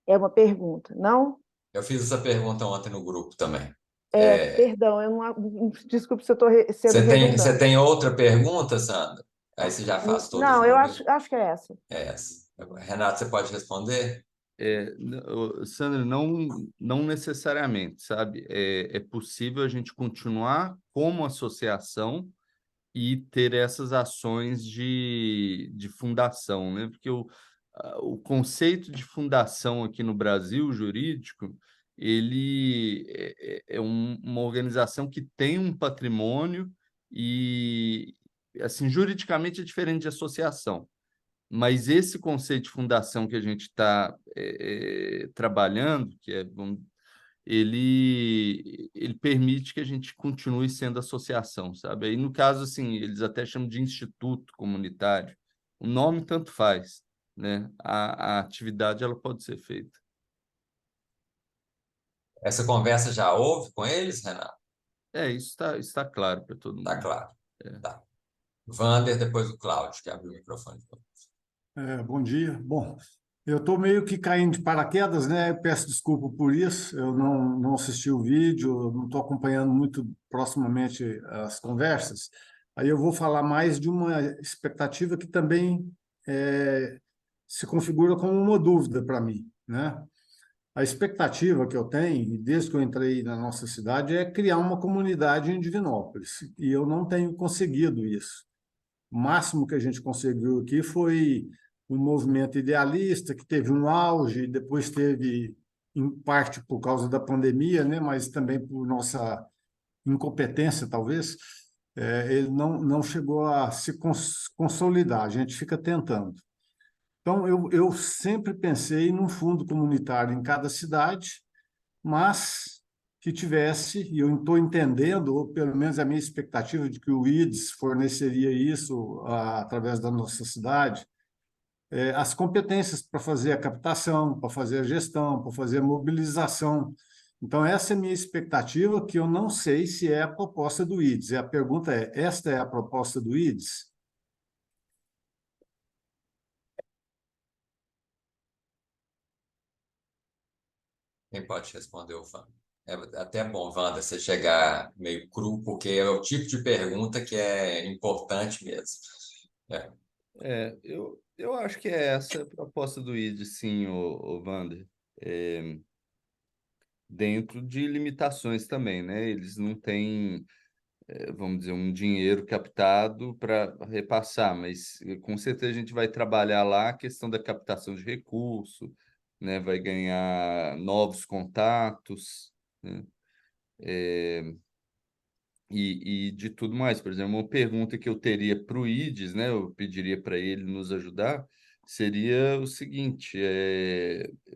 [SPEAKER 6] É uma pergunta, não?
[SPEAKER 1] Eu fiz essa pergunta ontem no grupo também.
[SPEAKER 6] Perdão, eu não, desculpe se eu estou sendo
[SPEAKER 1] Você
[SPEAKER 6] redundante.
[SPEAKER 1] tem outra pergunta, Sandra? Aí você já faz todas de
[SPEAKER 6] Não, eu
[SPEAKER 1] uma vez?
[SPEAKER 6] acho que é essa.
[SPEAKER 1] É essa. Renato, você pode responder?
[SPEAKER 2] Sandra, não necessariamente, sabe? É possível a gente continuar como associação e ter essas ações de fundação, né? Porque o conceito de fundação aqui no Brasil, jurídico, ele é uma organização que tem um patrimônio e, assim, juridicamente é diferente de associação. Mas esse conceito de fundação que a gente está trabalhando, ele permite que a gente continue sendo associação, sabe? Aí, no caso, assim, eles até chamam de instituto comunitário. O nome tanto faz, né? A atividade ela pode ser feita.
[SPEAKER 1] Essa conversa já houve com eles, Renato?
[SPEAKER 2] Isso está claro para todo
[SPEAKER 1] Tá
[SPEAKER 2] mundo.
[SPEAKER 1] claro. Tá. Wander, depois o Cláudio, que abriu o microfone.
[SPEAKER 9] Bom dia. Bom, eu estou meio que caindo de paraquedas, né? Eu peço desculpa por isso. Eu não assisti o vídeo, não estou acompanhando muito proximamente as conversas. Aí eu vou falar mais de uma expectativa que também se configura como uma dúvida para mim, né? A expectativa que eu tenho, e desde que eu entrei na nossa cidade, é criar uma comunidade em Divinópolis. E eu não tenho conseguido isso. O máximo que a gente conseguiu aqui foi um movimento idealista que teve um auge, depois teve, em parte por causa da pandemia, né, mas também por nossa incompetência, talvez, ele não chegou a se consolidar, a gente fica tentando. Então, eu sempre pensei num fundo comunitário em cada cidade, mas que tivesse, e eu estou entendendo, ou pelo menos a minha expectativa de que o IDES forneceria isso através da nossa cidade, as competências para fazer a captação, para fazer a gestão, para fazer a mobilização. Então, essa é a minha expectativa, que eu não sei se é a proposta do IDES. E a pergunta é, esta é a proposta do IDES?
[SPEAKER 1] Quem pode responder o Wander? É até bom, Wander, você chegar meio cru, porque é o tipo de pergunta que é importante mesmo.
[SPEAKER 2] Eu acho que é essa a proposta do ID, sim, o Wander. Dentro de limitações também, né? Eles não têm, vamos dizer, um dinheiro captado para repassar, mas com certeza a gente vai trabalhar lá a questão da captação de recurso, né? Vai ganhar novos contatos, né? E de tudo mais. Por exemplo, uma pergunta que eu teria para o IDES, né? Eu pediria para ele nos ajudar, seria o seguinte: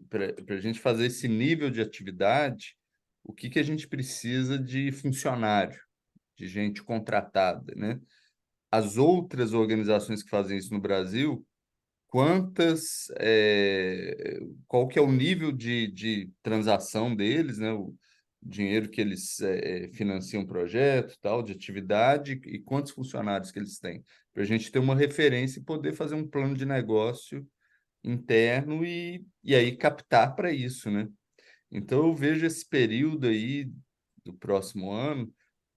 [SPEAKER 2] para a gente fazer esse nível de atividade, o que a gente precisa de funcionário, de gente contratada, né? As outras organizações que fazem isso no Brasil, qual que é o nível de transação deles, né? O dinheiro que eles financiam projeto, tal, de atividade, e quantos funcionários que eles têm, para a gente ter uma referência e poder fazer um plano de negócio interno e aí captar para isso, né? Então eu vejo esse período aí do próximo ano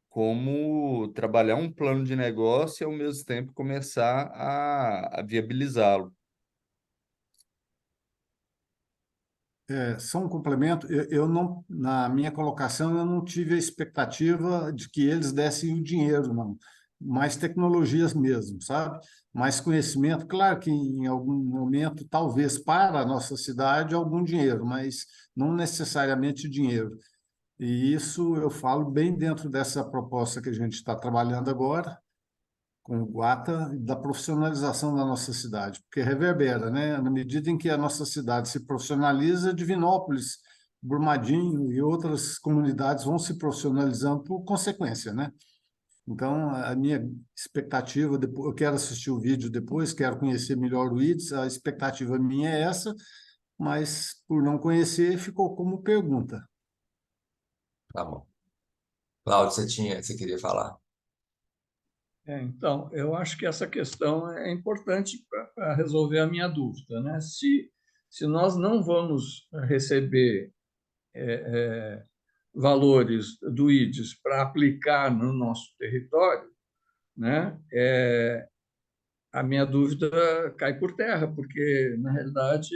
[SPEAKER 2] como trabalhar um plano de negócio e ao mesmo tempo começar a viabilizá-lo.
[SPEAKER 9] Só um complemento, eu não, na minha colocação, eu não tive a expectativa de que eles dessem o dinheiro, não. Mais tecnologias mesmo, sabe? Mais conhecimento. Claro que em algum momento, talvez para a nossa cidade, algum dinheiro, mas não necessariamente dinheiro. E isso eu falo bem dentro dessa proposta que a gente está trabalhando agora, com o Guata, da profissionalização da nossa cidade, porque reverbera, né? Na medida em que a nossa cidade se profissionaliza, Divinópolis, Brumadinho e outras comunidades vão se profissionalizando por consequência, né? Então, a minha expectativa, depois, eu quero assistir o vídeo depois, quero conhecer melhor o IDES, a expectativa minha é essa, mas por não conhecer, ficou como pergunta.
[SPEAKER 1] Tá bom. Cláudio, você queria falar?
[SPEAKER 8] Então, eu acho que essa questão é importante para resolver a minha dúvida, né? Se nós não vamos receber valores do IDES para aplicar no nosso território, né? A minha dúvida cai por terra, porque, na realidade,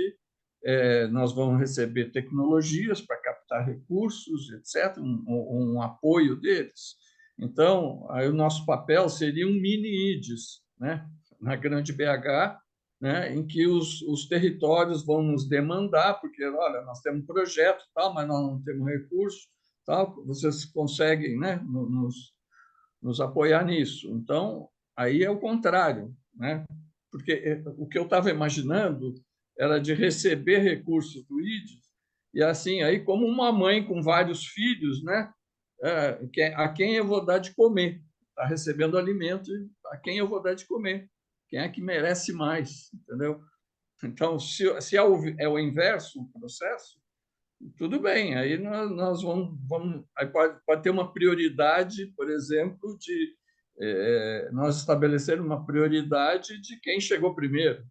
[SPEAKER 8] nós vamos receber tecnologias para captar recursos, etc., um apoio deles. Então, aí o nosso papel seria um mini IDES, né? Na Grande BH, né? Em que os territórios vão nos demandar, porque, olha, nós temos um projeto, tal, mas nós não temos recurso, tal, vocês conseguem, né? nos apoiar nisso. Então, aí é o contrário, né? Porque o que eu estava imaginando era de receber recursos do IDES e assim, aí como uma mãe com vários filhos, né? A quem eu vou dar de comer? Está recebendo alimento, a quem eu vou dar de comer? Quem é que merece mais, entendeu? Então, se é o inverso o processo, tudo bem, aí nós vamos aí pode ter uma prioridade, por exemplo, de nós estabelecer uma prioridade de quem chegou primeiro.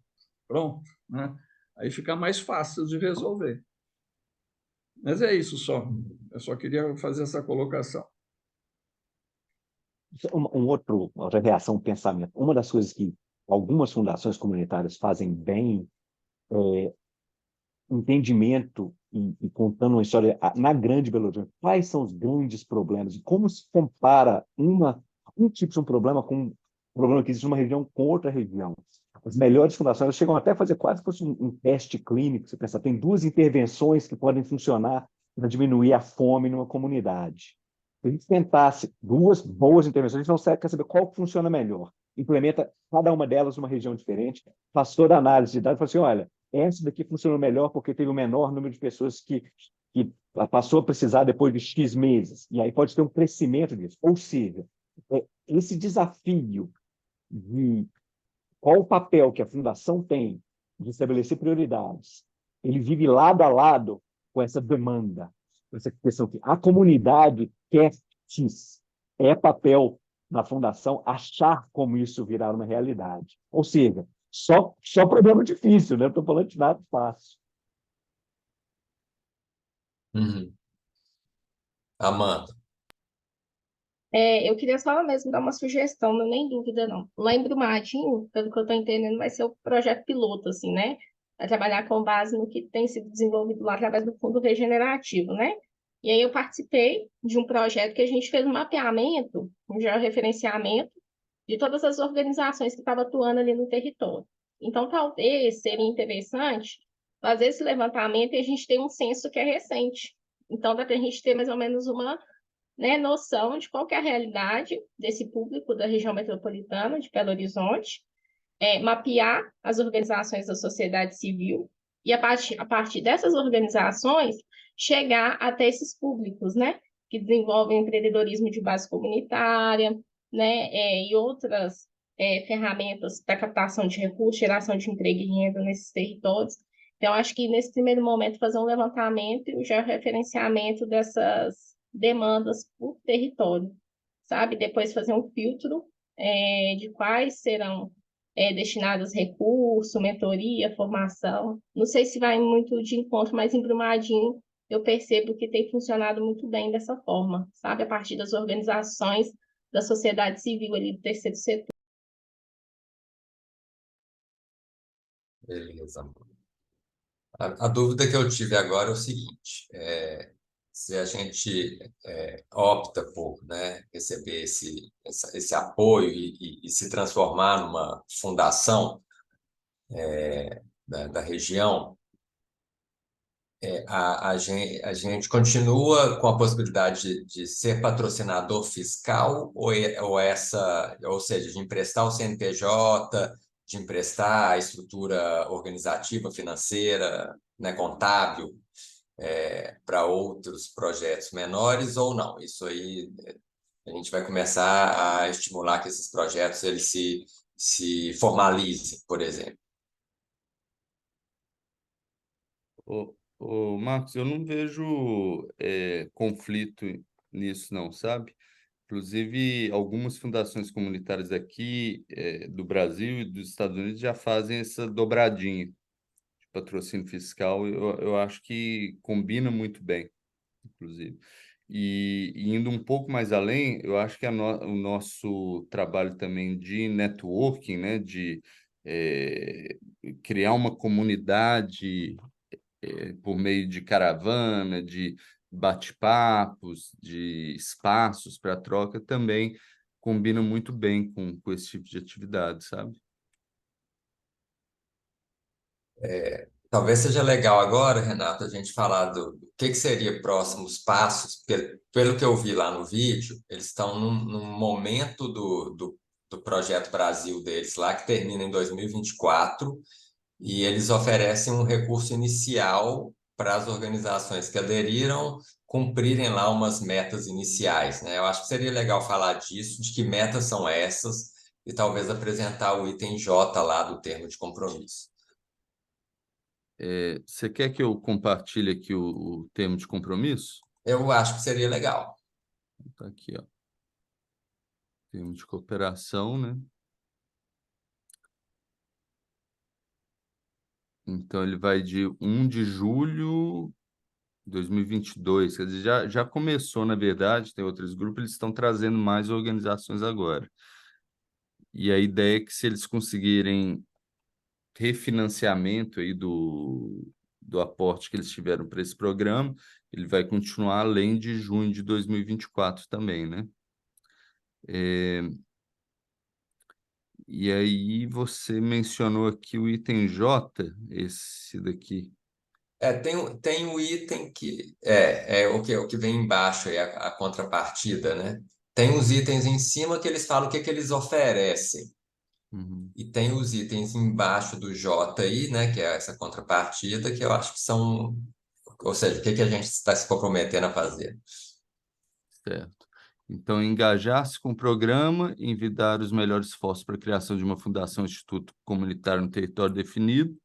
[SPEAKER 8] Pronto, né? Aí fica mais fácil de resolver. Mas é isso só. Eu só queria fazer essa colocação.
[SPEAKER 7] Outra reação, um pensamento. Uma das coisas que algumas fundações comunitárias fazem bem é entendimento e contando uma história na grande Belo Horizonte. Quais são os grandes problemas? E como se compara um tipo de um problema com um problema que existe numa região com outra região? As melhores fundações elas chegam até a fazer quase como um teste clínico. Você pensa, tem duas intervenções que podem funcionar para diminuir a fome numa comunidade. Se a gente tentasse duas boas intervenções, a gente não quer saber qual funciona melhor. Implementa cada uma delas numa região diferente, faz toda a análise de dados e fala assim, olha, essa daqui funcionou melhor porque teve o menor número de pessoas que passou a precisar depois de X meses. E aí pode ter um crescimento disso. Ou seja, esse desafio de qual o papel que a fundação tem de estabelecer prioridades, ele vive lado a lado com essa demanda, com essa questão que a comunidade quer X. É papel da fundação achar como isso virar uma realidade. Ou seja, só problema difícil, né? Não estou falando de nada fácil.
[SPEAKER 1] Amanda.
[SPEAKER 3] Eu queria só mesmo dar uma sugestão, não é nem dúvida, não. Lá em Brumadinho, pelo que eu estou entendendo, vai ser o projeto piloto, assim, né? Vai trabalhar com base no que tem sido desenvolvido lá através do Fundo Regenerativo, né? E aí eu participei de um projeto que a gente fez um mapeamento, um georreferenciamento de todas as organizações que estavam atuando ali no território. Então, talvez seria interessante fazer esse levantamento e a gente ter um censo que é recente. Então, dá para a gente ter mais ou menos uma, né, noção de qual que é a realidade desse público da região metropolitana de Belo Horizonte, mapear as organizações da sociedade civil e, a partir dessas organizações, chegar até esses públicos, né, que desenvolvem empreendedorismo de base comunitária, né, e outras ferramentas para captação de recursos, geração de emprego e renda nesses territórios. Então, acho que nesse primeiro momento fazer um levantamento e o georreferenciamento dessas demandas por território, sabe? Depois fazer um filtro de quais serão destinados recursos, mentoria, formação. Não sei se vai muito de encontro, mas em Brumadinho eu percebo que tem funcionado muito bem dessa forma, sabe? A partir das organizações da sociedade civil ali do terceiro setor.
[SPEAKER 1] Beleza. A dúvida que eu tive agora é o seguinte: se a gente opta por, né, receber esse apoio e se transformar numa fundação da região, a gente continua com a possibilidade de ser patrocinador fiscal ou seja, de emprestar o CNPJ, de emprestar a estrutura organizativa, financeira, né, contábil, para outros projetos menores ou não? Isso aí a gente vai começar a estimular que esses projetos eles se formalizem, por exemplo.
[SPEAKER 2] Marcos, eu não vejo conflito nisso, não, sabe? Inclusive, algumas fundações comunitárias aqui do Brasil e dos Estados Unidos já fazem essa dobradinha de patrocínio fiscal. Eu acho que combina muito bem, inclusive. E indo um pouco mais além, eu acho que o nosso trabalho também de networking, né, de criar uma comunidade por meio de caravana, de bate-papos, de espaços para troca, também combina muito bem com esse tipo de atividade, sabe?
[SPEAKER 1] Talvez seja legal agora, Renato, a gente falar do que seria próximos passos. Pelo que eu vi lá no vídeo, eles estão num momento do Projeto Brasil deles lá, que termina em 2024, e eles oferecem um recurso inicial para as organizações que aderiram cumprirem lá umas metas iniciais, né? Eu acho que seria legal falar disso, de que metas são essas, e talvez apresentar o item J lá do termo de compromisso.
[SPEAKER 2] Você quer que eu compartilhe aqui o termo de compromisso?
[SPEAKER 1] Eu acho que seria legal.
[SPEAKER 2] Tá aqui, ó. Termo de cooperação, né? Então, ele vai de 1 de julho de 2022. Quer dizer, já começou, na verdade, tem outros grupos, eles estão trazendo mais organizações agora. E a ideia é que, se eles conseguirem refinanciamento aí do aporte que eles tiveram para esse programa, ele vai continuar além de junho de 2024 também, né? E aí você mencionou aqui o item J, esse daqui.
[SPEAKER 1] Tem o item que o que vem embaixo, aí, a contrapartida, né? Tem os itens em cima que eles falam o que, que eles oferecem.
[SPEAKER 2] Uhum.
[SPEAKER 1] E tem os itens embaixo do J aí, né? Que é essa contrapartida, que eu acho que são. Ou seja, o que, que a gente está se comprometendo a fazer.
[SPEAKER 2] Certo. Então, engajar-se com o programa, envidar os melhores esforços para a criação de uma fundação ou instituto comunitário no território definido,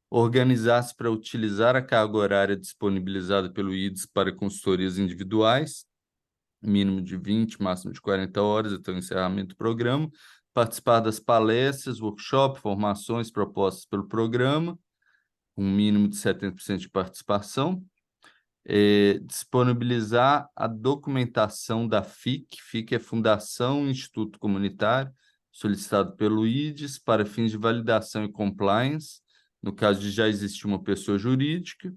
[SPEAKER 2] organizar-se para utilizar a carga horária disponibilizada pelo IDES para consultorias individuais, mínimo de 20, máximo de 40 horas até o encerramento do programa, participar das palestras, workshops, formações propostas pelo programa, um mínimo de 70% de participação, disponibilizar a documentação da FIC. FIC é Fundação Instituto Comunitário, solicitado pelo IDES para fins de validação e compliance, no caso de já existir uma pessoa jurídica,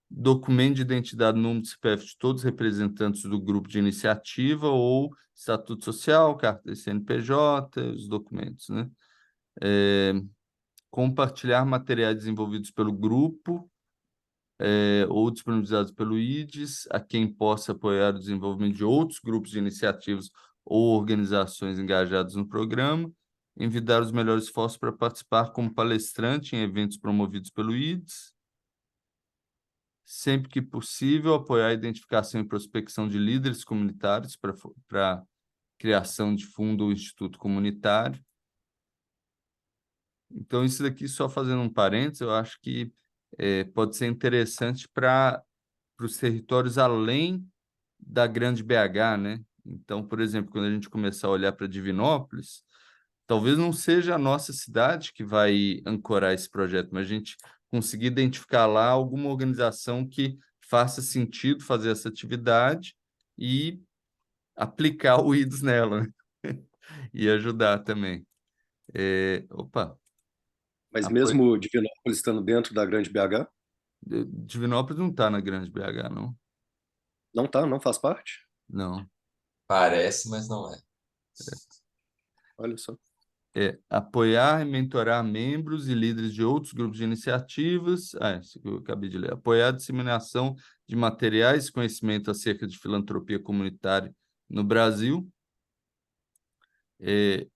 [SPEAKER 2] documento de identidade, número de CPF de todos os representantes do grupo de iniciativa ou estatuto social, carta de CNPJ, os documentos, né? Compartilhar materiais desenvolvidos pelo grupo ou disponibilizados pelo IDES a quem possa apoiar o desenvolvimento de outros grupos de iniciativas ou organizações engajadas no programa, envidar os melhores esforços para participar como palestrante em eventos promovidos pelo IDES, sempre que possível, apoiar a identificação e prospecção de líderes comunitários para criação de fundo ou instituto comunitário. Então, isso daqui, só fazendo um parênteses, eu acho que pode ser interessante para os territórios além da grande BH, né? Então, por exemplo, quando a gente começar a olhar para Divinópolis, talvez não seja a nossa cidade que vai ancorar esse projeto, mas a gente conseguir identificar lá alguma organização que faça sentido fazer essa atividade e aplicar o IDES nela, né? E ajudar também. Opa!
[SPEAKER 4] Mas mesmo Divinópolis estando dentro da grande BH?
[SPEAKER 2] Divinópolis não está na grande BH, não?
[SPEAKER 4] Não tá, não faz parte?
[SPEAKER 2] Não.
[SPEAKER 1] Parece, mas não é.
[SPEAKER 4] Olha só.
[SPEAKER 2] Apoiar e mentorar membros e líderes de outros grupos de iniciativas. Isso que eu acabei de ler. Apoiar a disseminação de materiais e conhecimento acerca de filantropia comunitária no Brasil.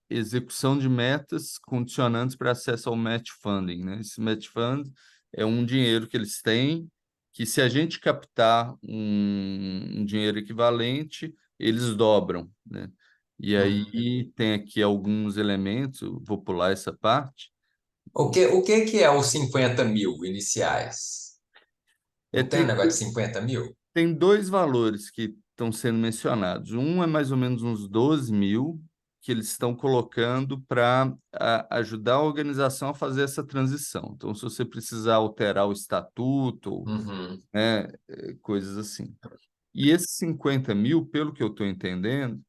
[SPEAKER 2] Execução de metas condicionantes para acesso ao match funding, né? Esse match fund é um dinheiro que eles têm, que, se a gente captar um dinheiro equivalente, eles dobram, né? E aí tem aqui alguns elementos, vou pular essa parte.
[SPEAKER 1] O que é os 50 mil iniciais? Não tem um negócio de 50 mil?
[SPEAKER 2] Tem dois valores que estão sendo mencionados. Um é mais ou menos uns 12 mil que eles estão colocando para ajudar a organização a fazer essa transição. Então, se você precisar alterar o estatuto,
[SPEAKER 1] Uhum.
[SPEAKER 2] né, coisas assim. E esses 50 mil, pelo que eu estou entendendo,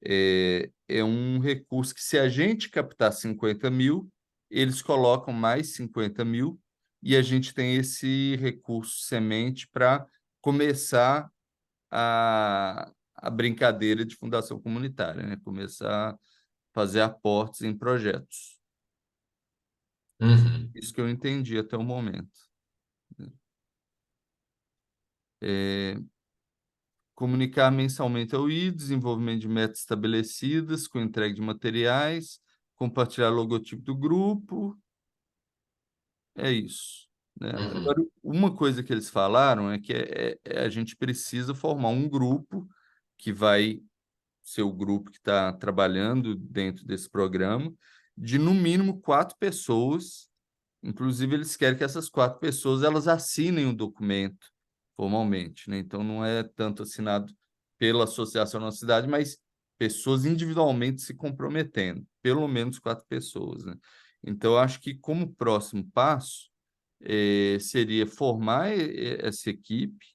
[SPEAKER 2] é um recurso que, se a gente captar 50 mil, eles colocam mais 50 mil e a gente tem esse recurso semente para começar a brincadeira de fundação comunitária, né? Começar a fazer aportes em projetos.
[SPEAKER 1] Uhum.
[SPEAKER 2] Isso que eu entendi até o momento. Comunicar mensalmente ao I, desenvolvimento de metas estabelecidas, com entrega de materiais, compartilhar logotipo do grupo. É isso, né?
[SPEAKER 1] Uhum.
[SPEAKER 2] Agora, uma coisa que eles falaram é que a gente precisa formar um grupo que vai ser o grupo que está trabalhando dentro desse programa, de no mínimo 4 pessoas. Inclusive, eles querem que essas 4 pessoas elas assinem o documento formalmente, né? Então, não é tanto assinado pela Associação Nossa Cidade, mas pessoas individualmente se comprometendo, pelo menos 4 pessoas, né? Então, eu acho que como próximo passo seria formar essa equipe,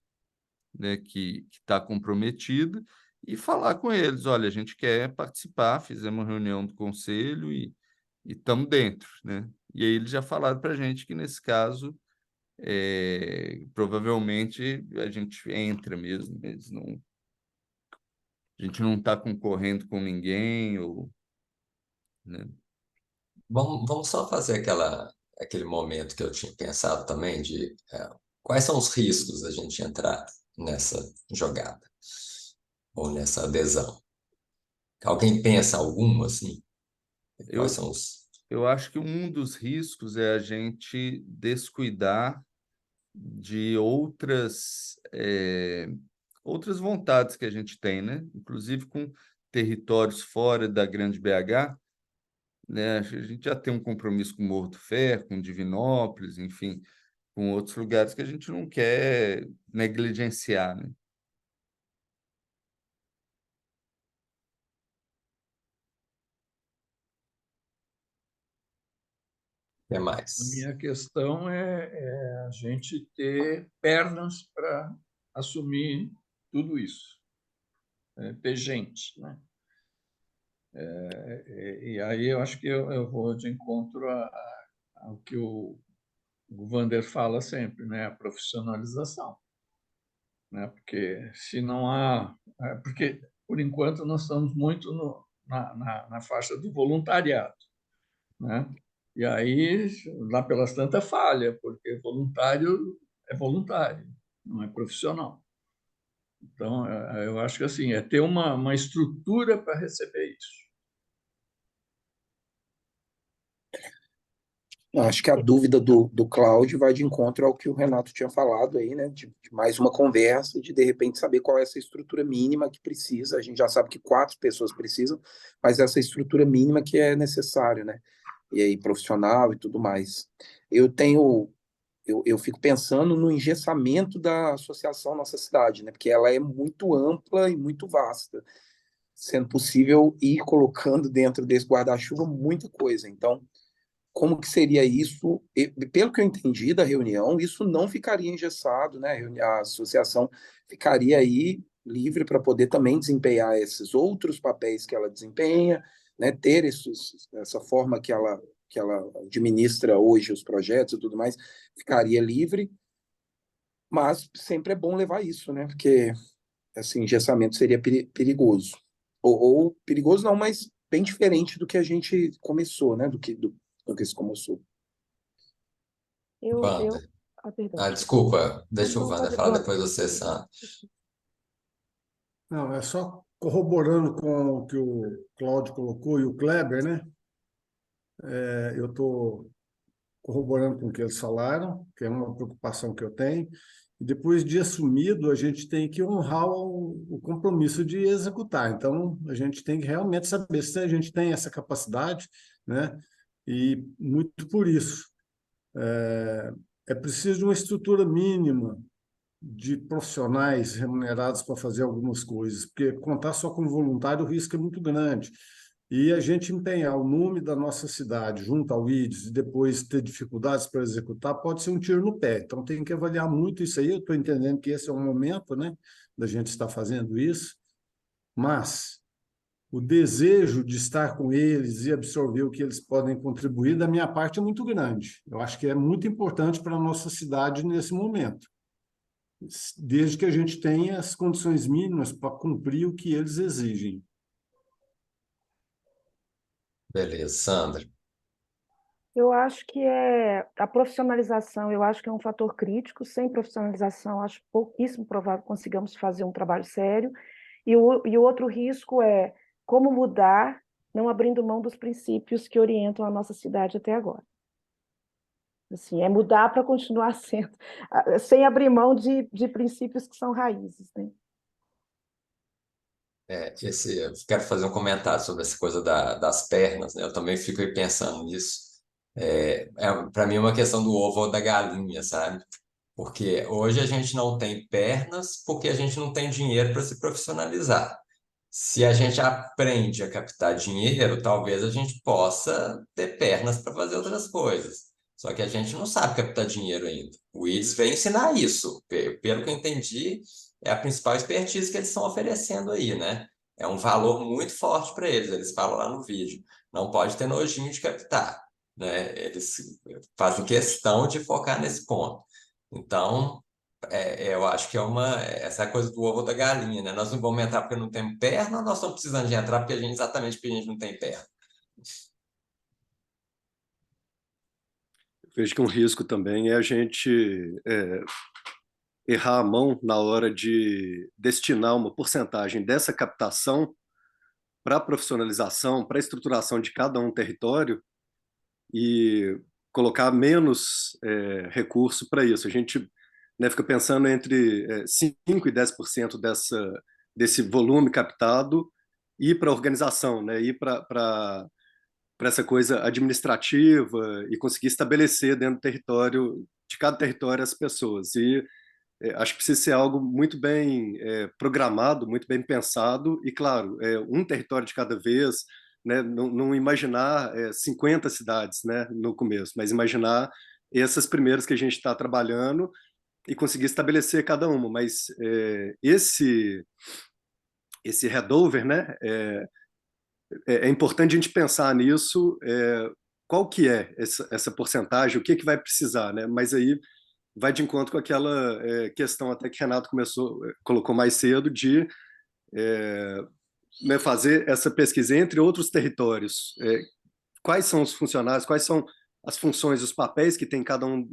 [SPEAKER 2] né, que está comprometida e falar com eles, olha, a gente quer participar, fizemos uma reunião do conselho e estamos dentro, né? E aí eles já falaram para a gente que, nesse caso, provavelmente a gente entra mesmo, a gente não está concorrendo com ninguém, ou, né?
[SPEAKER 1] Vamos só fazer aquele momento que eu tinha pensado também de quais são os riscos da gente entrar nessa jogada ou nessa adesão. Alguém pensa algum assim? Quais
[SPEAKER 2] Eu,
[SPEAKER 1] são os...
[SPEAKER 2] eu acho que um dos riscos é a gente descuidar de outras vontades que a gente tem, né? Inclusive com territórios fora da grande BH, né? A gente já tem um compromisso com Morro do Ferro, com Divinópolis, enfim, com outros lugares que a gente não quer negligenciar, né?
[SPEAKER 1] que
[SPEAKER 8] A
[SPEAKER 1] mais?
[SPEAKER 8] minha questão é a gente ter pernas para assumir tudo isso, ter gente, né? E aí eu acho que eu vou de encontro ao que o Vander fala sempre, né? A profissionalização, né? Porque se não há, porque por enquanto nós estamos muito na faixa do voluntariado, né? E aí lá pelas tantas falha, porque voluntário é voluntário, não é profissional. Então eu acho que assim é ter uma estrutura para receber isso.
[SPEAKER 5] Acho que a dúvida do Cláudio vai de encontro ao que o Renato tinha falado aí, né? De mais uma conversa, de repente saber qual é essa estrutura mínima que precisa. A gente já sabe que 4 pessoas precisam, mas essa estrutura mínima que é necessária, né? E aí, profissional e tudo mais. Eu fico pensando no engessamento da associação Nossa Cidade, né? Porque ela é muito ampla e muito vasta, sendo possível ir colocando dentro desse guarda-chuva muita coisa. Então, como que seria isso? Pelo que eu entendi da reunião, isso não ficaria engessado, né? A associação ficaria aí livre para poder também desempenhar esses outros papéis que ela desempenha, né? Ter essa forma que ela administra hoje os projetos e tudo mais, ficaria livre, mas sempre é bom levar isso, né? Porque esse engessamento seria perigoso. Ou perigoso não, mas bem diferente do que a gente começou, né? Do que se começou.
[SPEAKER 6] Eu...
[SPEAKER 1] Wander.
[SPEAKER 6] Ah, perdão.
[SPEAKER 1] Desculpa, deixa o
[SPEAKER 6] Não,
[SPEAKER 1] Wander
[SPEAKER 6] pode,
[SPEAKER 1] falar, depois você, Sandra.
[SPEAKER 9] Não, é só corroborando com o que o Cláudio colocou e o Kleber, né? Eu estou corroborando com o que eles falaram, que é uma preocupação que eu tenho. E depois de assumido, a gente tem que honrar o compromisso de executar. Então, a gente tem que realmente saber se a gente tem essa capacidade, né? E muito por isso. É preciso de uma estrutura mínima de profissionais remunerados para fazer algumas coisas, porque contar só com voluntário, o risco é muito grande. E a gente empenhar o nome da nossa cidade junto ao IDES e depois ter dificuldades para executar, pode ser um tiro no pé. Então, tem que avaliar muito isso aí. Eu estou entendendo que esse é o momento, né, da gente estar fazendo isso, mas o desejo de estar com eles e absorver o que eles podem contribuir, da minha parte, é muito grande. Eu acho que é muito importante para a nossa cidade nesse momento, desde que a gente tenha as condições mínimas para cumprir o que eles exigem.
[SPEAKER 1] Beleza, Sandra.
[SPEAKER 6] Eu acho que a profissionalização, eu acho que é um fator crítico. Sem profissionalização, acho pouquíssimo provável que consigamos fazer um trabalho sério. E o outro risco é como mudar, não abrindo mão dos princípios que orientam a nossa cidade até agora. Assim, é mudar para continuar sendo, sem abrir mão de princípios que são raízes, né?
[SPEAKER 1] Eu quero fazer um comentário sobre essa coisa das pernas, né? Eu também fico aí pensando nisso. Para mim é uma questão do ovo ou da galinha, sabe? Porque hoje a gente não tem pernas porque a gente não tem dinheiro para se profissionalizar. Se a gente aprende a captar dinheiro, talvez a gente possa ter pernas para fazer outras coisas. Só que a gente não sabe captar dinheiro ainda. O IDES vem ensinar isso. Pelo que eu entendi, é a principal expertise que eles estão oferecendo aí, né? É um valor muito forte para eles. Eles falam lá no vídeo. Não pode ter nojinho de captar, né? Eles fazem questão de focar nesse ponto. Então, eu acho que essa coisa do ovo ou da galinha, né? Nós não vamos entrar porque não temos perna, ou nós estamos precisando de entrar exatamente porque a gente não tem perna.
[SPEAKER 4] Eu vejo que um risco também é a gente errar a mão na hora de destinar uma porcentagem dessa captação para a profissionalização, para a estruturação de cada um território e colocar menos recurso para isso. A gente, né, fica pensando entre 5% e 10% desse volume captado ir para a organização, né, ir para essa coisa administrativa e conseguir estabelecer dentro do território, de cada território, as pessoas. E acho que precisa ser algo muito bem programado, muito bem pensado e, claro, um território de cada vez, né? Não imaginar 50 cidades, né, no começo, mas imaginar essas primeiras que a gente está trabalhando e conseguir estabelecer cada uma. Mas esse headover, né, é importante a gente pensar nisso, qual que é essa porcentagem, o que vai precisar, né? Mas aí vai de encontro com aquela questão até que Renato colocou mais cedo de né, fazer essa pesquisa entre outros territórios. Quais são os funcionários, quais são as funções, os papéis que tem cada um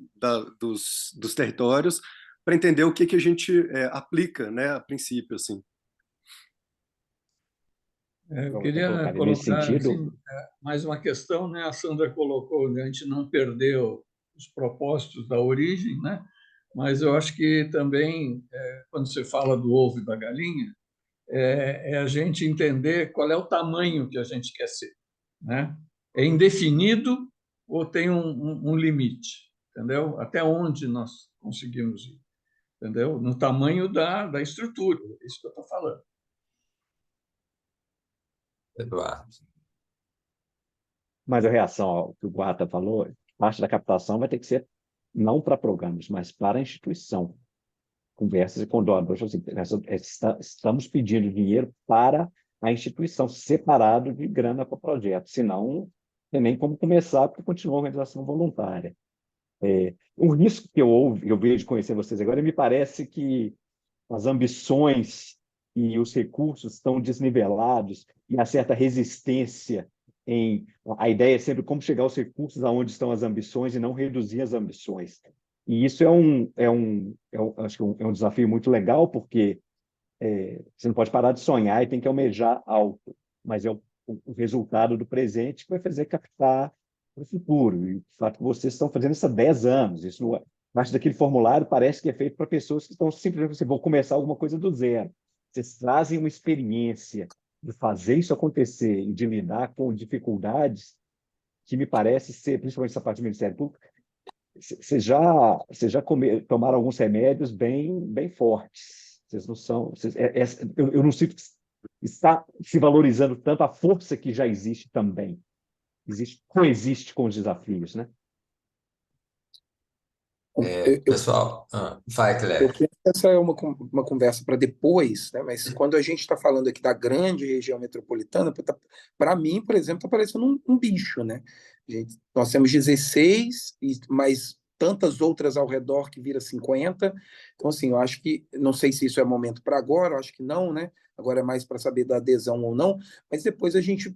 [SPEAKER 4] dos territórios, para entender o que a gente aplica, né, a princípio, assim.
[SPEAKER 8] Eu
[SPEAKER 7] Até
[SPEAKER 8] queria
[SPEAKER 7] colocar nesse
[SPEAKER 8] colocar
[SPEAKER 7] sentido,
[SPEAKER 8] assim, mais uma questão, né? A Sandra colocou, né? A gente não perdeu os propósitos da origem, né? Mas eu acho que também, quando você fala do ovo e da galinha, é a gente entender qual é o tamanho que a gente quer ser, né? É indefinido ou tem um limite, entendeu? Até onde nós conseguimos ir, entendeu? No tamanho da estrutura, é isso que eu estou falando.
[SPEAKER 1] Eduardo.
[SPEAKER 7] mas a reação ao que o Guata falou, parte da captação vai ter que ser não para programas, mas para a instituição. Conversas e condôminos, assim, estamos pedindo dinheiro para a instituição, separado de grana para o projeto, senão não tem nem como começar, porque continua a organização voluntária. Um risco que eu vejo conhecer vocês agora, me parece que as ambições e os recursos estão desnivelados e há certa resistência a ideia é sempre como chegar aos recursos aonde estão as ambições e não reduzir as ambições. E isso acho que é um desafio muito legal, porque você não pode parar de sonhar e tem que almejar alto, mas é o resultado do presente que vai fazer captar para o futuro. E o fato que vocês estão fazendo isso há 10 anos, isso não é, parte daquele formulário parece que é feito para pessoas que estão simplesmente vão começar alguma coisa do zero. Vocês trazem uma experiência de fazer isso acontecer e de lidar com dificuldades que me parece ser, principalmente essa parte do Ministério Público, Vocês já tomaram alguns remédios bem fortes. Vocês não são. Eu não sinto que está se valorizando tanto a força que já existe também. Coexiste com os desafios, né?
[SPEAKER 1] Pessoal, vai,
[SPEAKER 5] Eu
[SPEAKER 1] Cleber.
[SPEAKER 5] penso que essa é uma conversa para depois, né? Mas quando a gente está falando aqui da grande região metropolitana, para mim, por exemplo, está parecendo um bicho, né? Nós temos 16, mais tantas outras ao redor que vira 50. Então, assim, eu acho que, não sei se isso é momento para agora, eu acho que não, né? Agora é mais para saber da adesão ou não, mas depois a gente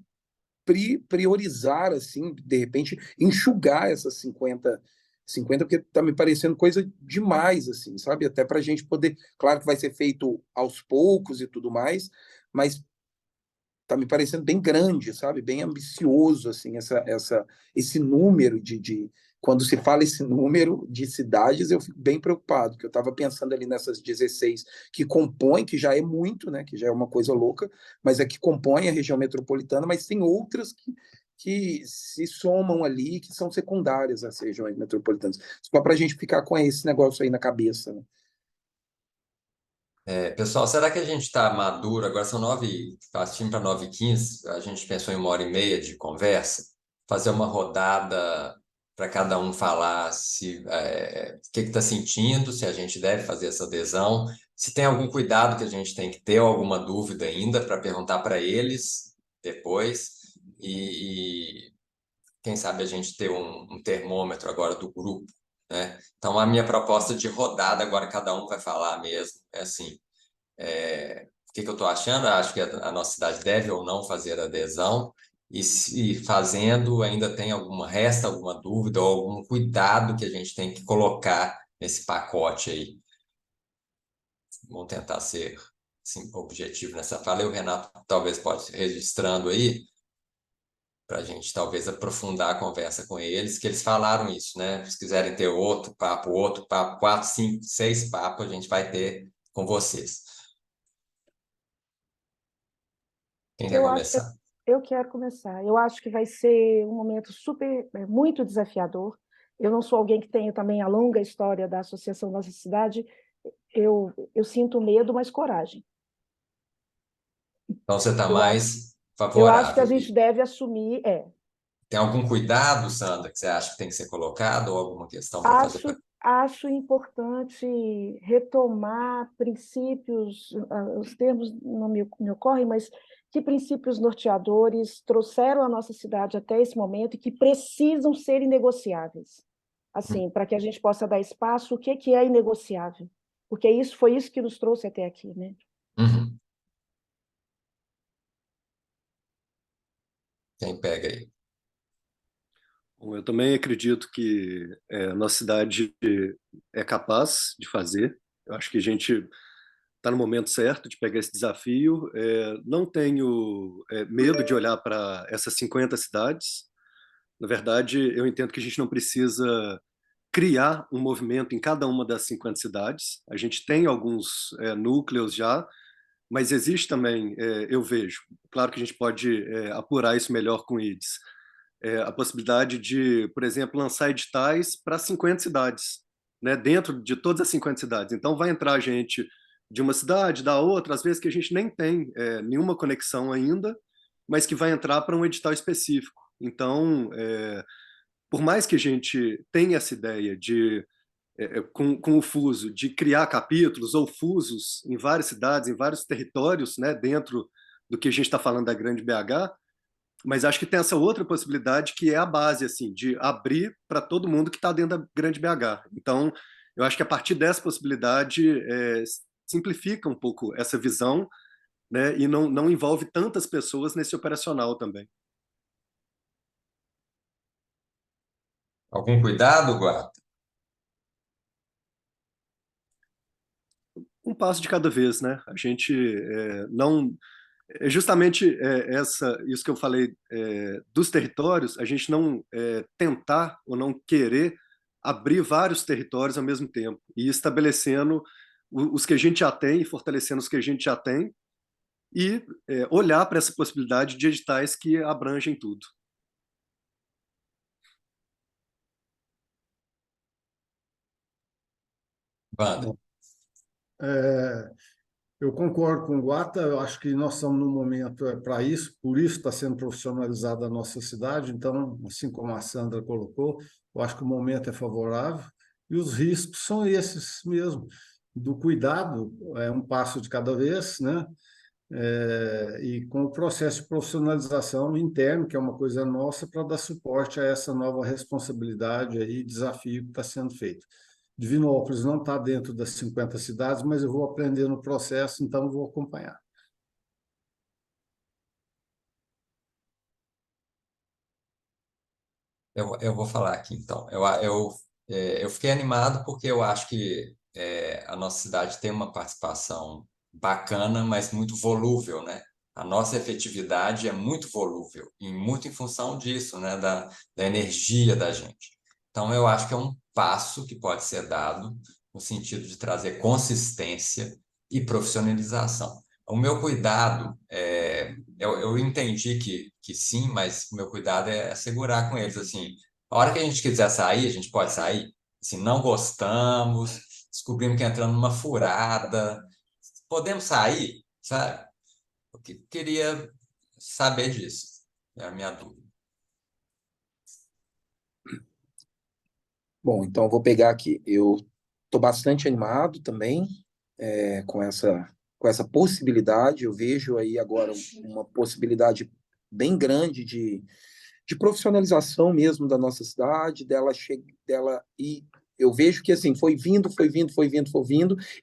[SPEAKER 5] priorizar, assim, de repente, enxugar essas 50 porque tá me parecendo coisa demais, assim, sabe? Até para a gente poder. Claro que vai ser feito aos poucos e tudo mais, mas tá me parecendo bem grande, sabe? Bem ambicioso, assim, esse número Quando se fala esse número de cidades, eu fico bem preocupado, porque eu estava pensando ali nessas 16 que compõem, que já é muito, né? Que já é uma coisa louca, mas é que compõem a região metropolitana, mas tem outras que se somam ali, que são secundárias às regiões metropolitanas. Só para a gente ficar com esse negócio aí na cabeça, né?
[SPEAKER 1] Pessoal, será que a gente está maduro? Agora são 9, partindo para 9h15, a gente pensou em 1h30 de conversa, fazer uma rodada para cada um falar o que está sentindo, se a gente deve fazer essa adesão, se tem algum cuidado que a gente tem que ter, ou alguma dúvida ainda, para perguntar para eles depois, e quem sabe a gente ter um termômetro agora do grupo, né? Então, a minha proposta de rodada, agora cada um vai falar mesmo, é assim. O que eu estou achando? Eu acho que a nossa cidade deve ou não fazer adesão, e se fazendo, ainda tem resta alguma dúvida ou algum cuidado que a gente tem que colocar nesse pacote aí. Vamos tentar ser assim, objetivo nessa fala. E o Renato talvez pode ir registrando aí, para a gente talvez aprofundar a conversa com eles, que eles falaram isso, né? Se quiserem ter outro papo, 4, 5, 6 papos, a gente vai ter com vocês. Quem quer
[SPEAKER 6] Eu acho,
[SPEAKER 1] começar?
[SPEAKER 6] eu quero começar. Eu acho que vai ser um momento muito desafiador. Eu não sou alguém que tenha também a longa história da Associação Nossa Cidade. Eu sinto medo, mas coragem.
[SPEAKER 1] Então você está
[SPEAKER 6] Eu acho,
[SPEAKER 1] mais
[SPEAKER 6] eu acho que a
[SPEAKER 1] favorável.
[SPEAKER 6] gente deve assumir,
[SPEAKER 1] Tem algum cuidado, Sandra, que você acha que tem que ser colocado ou alguma questão para fazer?
[SPEAKER 6] acho importante retomar princípios, os termos não me ocorrem, mas que princípios norteadores trouxeram a nossa cidade até esse momento e que precisam ser inegociáveis. Assim, para que a gente possa dar espaço, o que é inegociável? Porque foi isso que nos trouxe até aqui, né?
[SPEAKER 1] Uhum. Quem pega aí?
[SPEAKER 4] Bom, eu também acredito que a nossa cidade é capaz de fazer. Eu acho que a gente está no momento certo de pegar esse desafio. Não tenho medo de olhar para essas 50 cidades. Na verdade, eu entendo que a gente não precisa criar um movimento em cada uma das 50 cidades. A gente tem alguns núcleos já, mas existe também, eu vejo, claro que a gente pode apurar isso melhor com o IDES, a possibilidade de, por exemplo, lançar editais para 50 cidades, né, dentro de todas as 50 cidades. Então, vai entrar gente de uma cidade, da outra, às vezes que a gente nem tem nenhuma conexão ainda, mas que vai entrar para um edital específico. Então, por mais que a gente tenha essa ideia de, com o fuso, de criar capítulos ou fusos em várias cidades, em vários territórios, né, dentro do que a gente está falando da Grande BH, mas acho que tem essa outra possibilidade que é a base, assim, de abrir para todo mundo que está dentro da Grande BH. Então, eu acho que a partir dessa possibilidade simplifica um pouco essa visão, né, e não envolve tantas pessoas nesse operacional também.
[SPEAKER 1] Algum cuidado, Guarda?
[SPEAKER 4] Um passo de cada vez, né? A gente não é justamente isso que eu falei dos territórios, a gente não tentar ou não querer abrir vários territórios ao mesmo tempo e estabelecendo os que a gente já tem, fortalecendo os que a gente já tem e olhar para essa possibilidade de editais que abrangem tudo.
[SPEAKER 1] Wander.
[SPEAKER 9] Eu concordo com o Guata, eu acho que nós estamos no momento para isso, por isso está sendo profissionalizada a nossa cidade, então, assim como a Sandra colocou, eu acho que o momento é favorável e os riscos são esses mesmo, do cuidado, é um passo de cada vez, né? E com o processo de profissionalização interno, que é uma coisa nossa, para dar suporte a essa nova responsabilidade e desafio que está sendo feito. Divinópolis não está dentro das 50 cidades, mas eu vou aprender no processo, então vou acompanhar.
[SPEAKER 1] Eu vou falar aqui, então. Eu fiquei animado porque eu acho que a nossa cidade tem uma participação bacana, mas muito volúvel, né? A nossa efetividade é muito volúvel e muito em função disso, né? Da energia da gente. Então, eu acho que é um passo que pode ser dado no sentido de trazer consistência e profissionalização. O meu cuidado, eu entendi que sim, mas o meu cuidado é segurar com eles, assim, a hora que a gente quiser sair, a gente pode sair, assim, não gostamos, descobrimos que entramos numa furada, podemos sair, sabe? Queria saber disso, é a minha dúvida.
[SPEAKER 5] Bom, então eu vou pegar aqui. Eu estou bastante animado também com essa possibilidade. Eu vejo aí agora uma possibilidade bem grande de profissionalização mesmo da nossa cidade, dela e eu vejo que assim foi vindo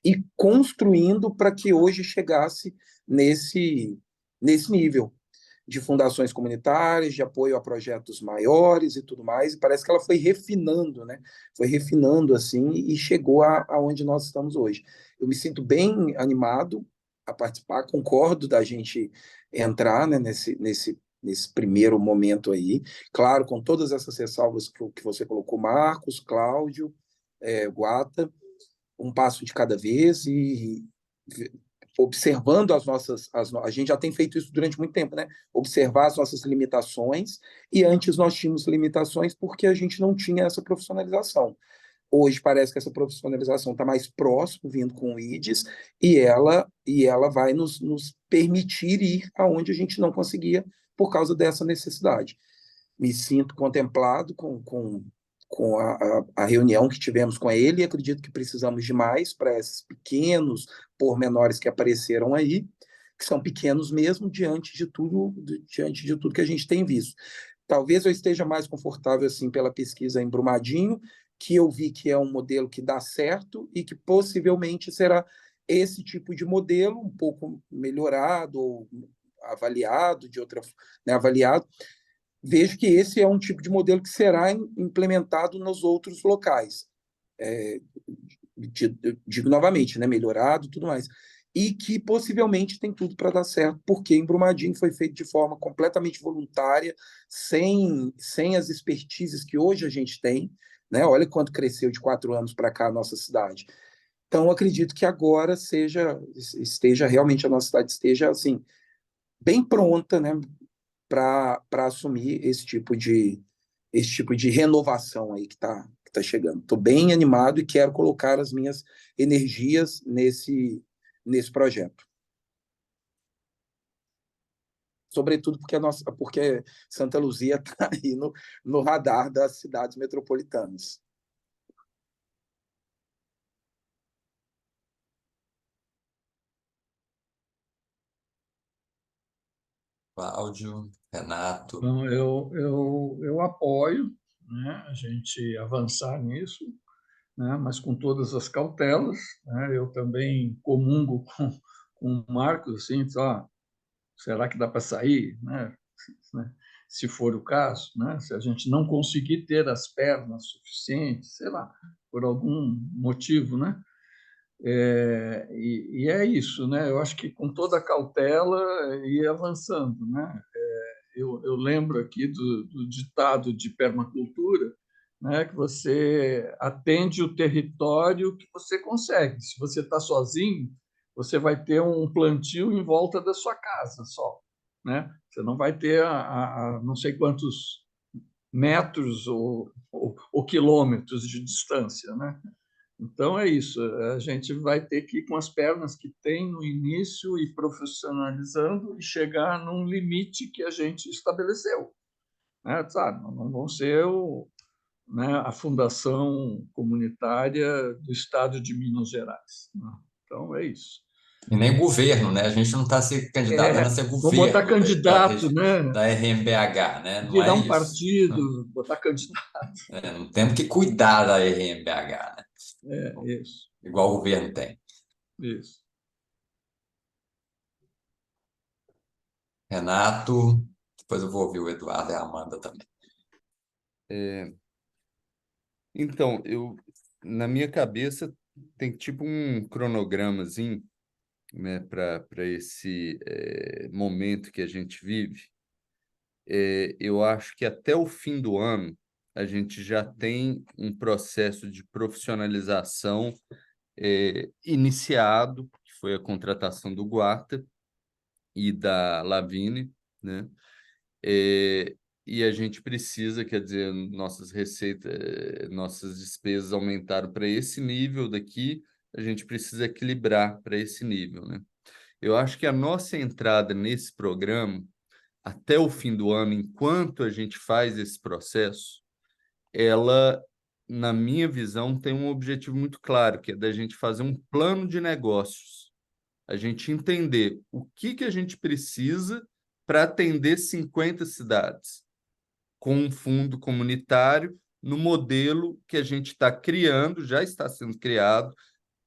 [SPEAKER 5] e construindo para que hoje chegasse nesse nível de fundações comunitárias, de apoio a projetos maiores e tudo mais, e parece que ela foi refinando, né? Foi refinando assim e chegou aonde nós estamos hoje. Eu me sinto bem animado a participar, concordo da gente entrar, né, nesse primeiro momento aí, claro, com todas essas ressalvas que você colocou, Marcos, Cláudio, Guata, um passo de cada vez e observando a gente já tem feito isso durante muito tempo, né? Observar as nossas limitações, e antes nós tínhamos limitações porque a gente não tinha essa profissionalização. Hoje parece que essa profissionalização está mais próximo, vindo com o IDES, e ela vai nos permitir ir aonde a gente não conseguia por causa dessa necessidade. Me sinto contemplado com a reunião que tivemos com ele, e acredito que precisamos de mais para esses pequenos pormenores que apareceram aí, que são pequenos mesmo diante de tudo que a gente tem visto. Talvez eu esteja mais confortável assim pela pesquisa em Brumadinho, que eu vi que é um modelo que dá certo e que possivelmente será esse tipo de modelo um pouco melhorado ou avaliado de outra, né, avaliado. Vejo que esse é um tipo de modelo que será implementado nos outros locais. Digo novamente, né, melhorado, tudo mais. E que possivelmente tem tudo para dar certo, porque em Brumadinho foi feito de forma completamente voluntária, sem as expertises que hoje a gente tem, né? Olha quanto cresceu de 4 anos para cá a nossa cidade. Então, acredito que agora esteja realmente a nossa cidade esteja assim bem pronta, né, para assumir esse tipo de renovação aí que tá chegando. Estou bem animado e quero colocar as minhas energias nesse projeto. Sobretudo porque Santa Luzia está aí no radar das cidades metropolitanas.
[SPEAKER 1] Cláudio, Renato.
[SPEAKER 8] Então, eu apoio, né, a gente avançar nisso, né, mas com todas as cautelas, né? Eu também comungo com o Marcos, assim, será que dá para sair, né? Se for o caso, né? Se a gente não conseguir ter as pernas suficientes, sei lá, por algum motivo, né? E é isso, né? Eu acho que com toda a cautela ir avançando, né? Eu lembro aqui do ditado de permacultura, né? Que você atende o território que você consegue. Se você está sozinho, você vai ter um plantio em volta da sua casa só, né? Você não vai ter a não sei quantos metros ou quilômetros de distância, né? Então, é isso. A gente vai ter que ir com as pernas que tem no início e profissionalizando e chegar num limite que a gente estabeleceu. Né? Sabe? Não vão ser né, a fundação comunitária do Estado de Minas Gerais. Né? Então, é isso.
[SPEAKER 1] E nem governo, né? A gente não está se candidatando a ser
[SPEAKER 8] Vamos botar
[SPEAKER 1] governo
[SPEAKER 8] candidato, né?
[SPEAKER 1] da RMBH, né? Não
[SPEAKER 8] Virar
[SPEAKER 1] é
[SPEAKER 8] um
[SPEAKER 1] isso.
[SPEAKER 8] partido, botar candidato.
[SPEAKER 1] Não temos que cuidar da RMBH, né?
[SPEAKER 8] Isso.
[SPEAKER 1] Igual o governo tem.
[SPEAKER 8] Isso.
[SPEAKER 1] Renato, depois eu vou ouvir o Eduardo e a Amanda também.
[SPEAKER 2] Então, na minha cabeça tem tipo um cronogramazinho, né, para esse momento que a gente vive. Eu acho que até o fim do ano a gente já tem um processo de profissionalização iniciado, que foi a contratação do Guarta e da Lavine, né? E a gente precisa, quer dizer, nossas receitas, nossas despesas aumentaram para esse nível daqui, a gente precisa equilibrar para esse nível, né? Eu acho que a nossa entrada nesse programa, até o fim do ano, enquanto a gente faz esse processo, ela, na minha visão, tem um objetivo muito claro, que é da gente fazer um plano de negócios, a gente entender o que a gente precisa para atender 50 cidades com um fundo comunitário no modelo que a gente está criando, já está sendo criado,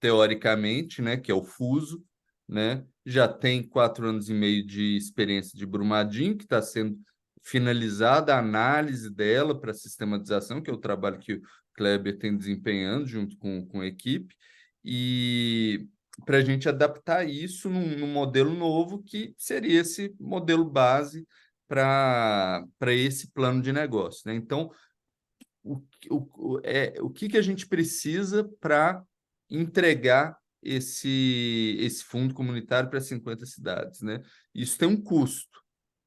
[SPEAKER 2] teoricamente, né, que é o Fuso, né? Já tem 4 anos e meio de experiência de Brumadinho, que está sendo finalizada a análise dela para sistematização, que é o trabalho que o Kleber tem desempenhando junto com a equipe, e para a gente adaptar isso num modelo novo, que seria esse modelo base para esse plano de negócio, né? Então, o que a gente precisa para entregar esse fundo comunitário para 50 cidades, né? Isso tem um custo.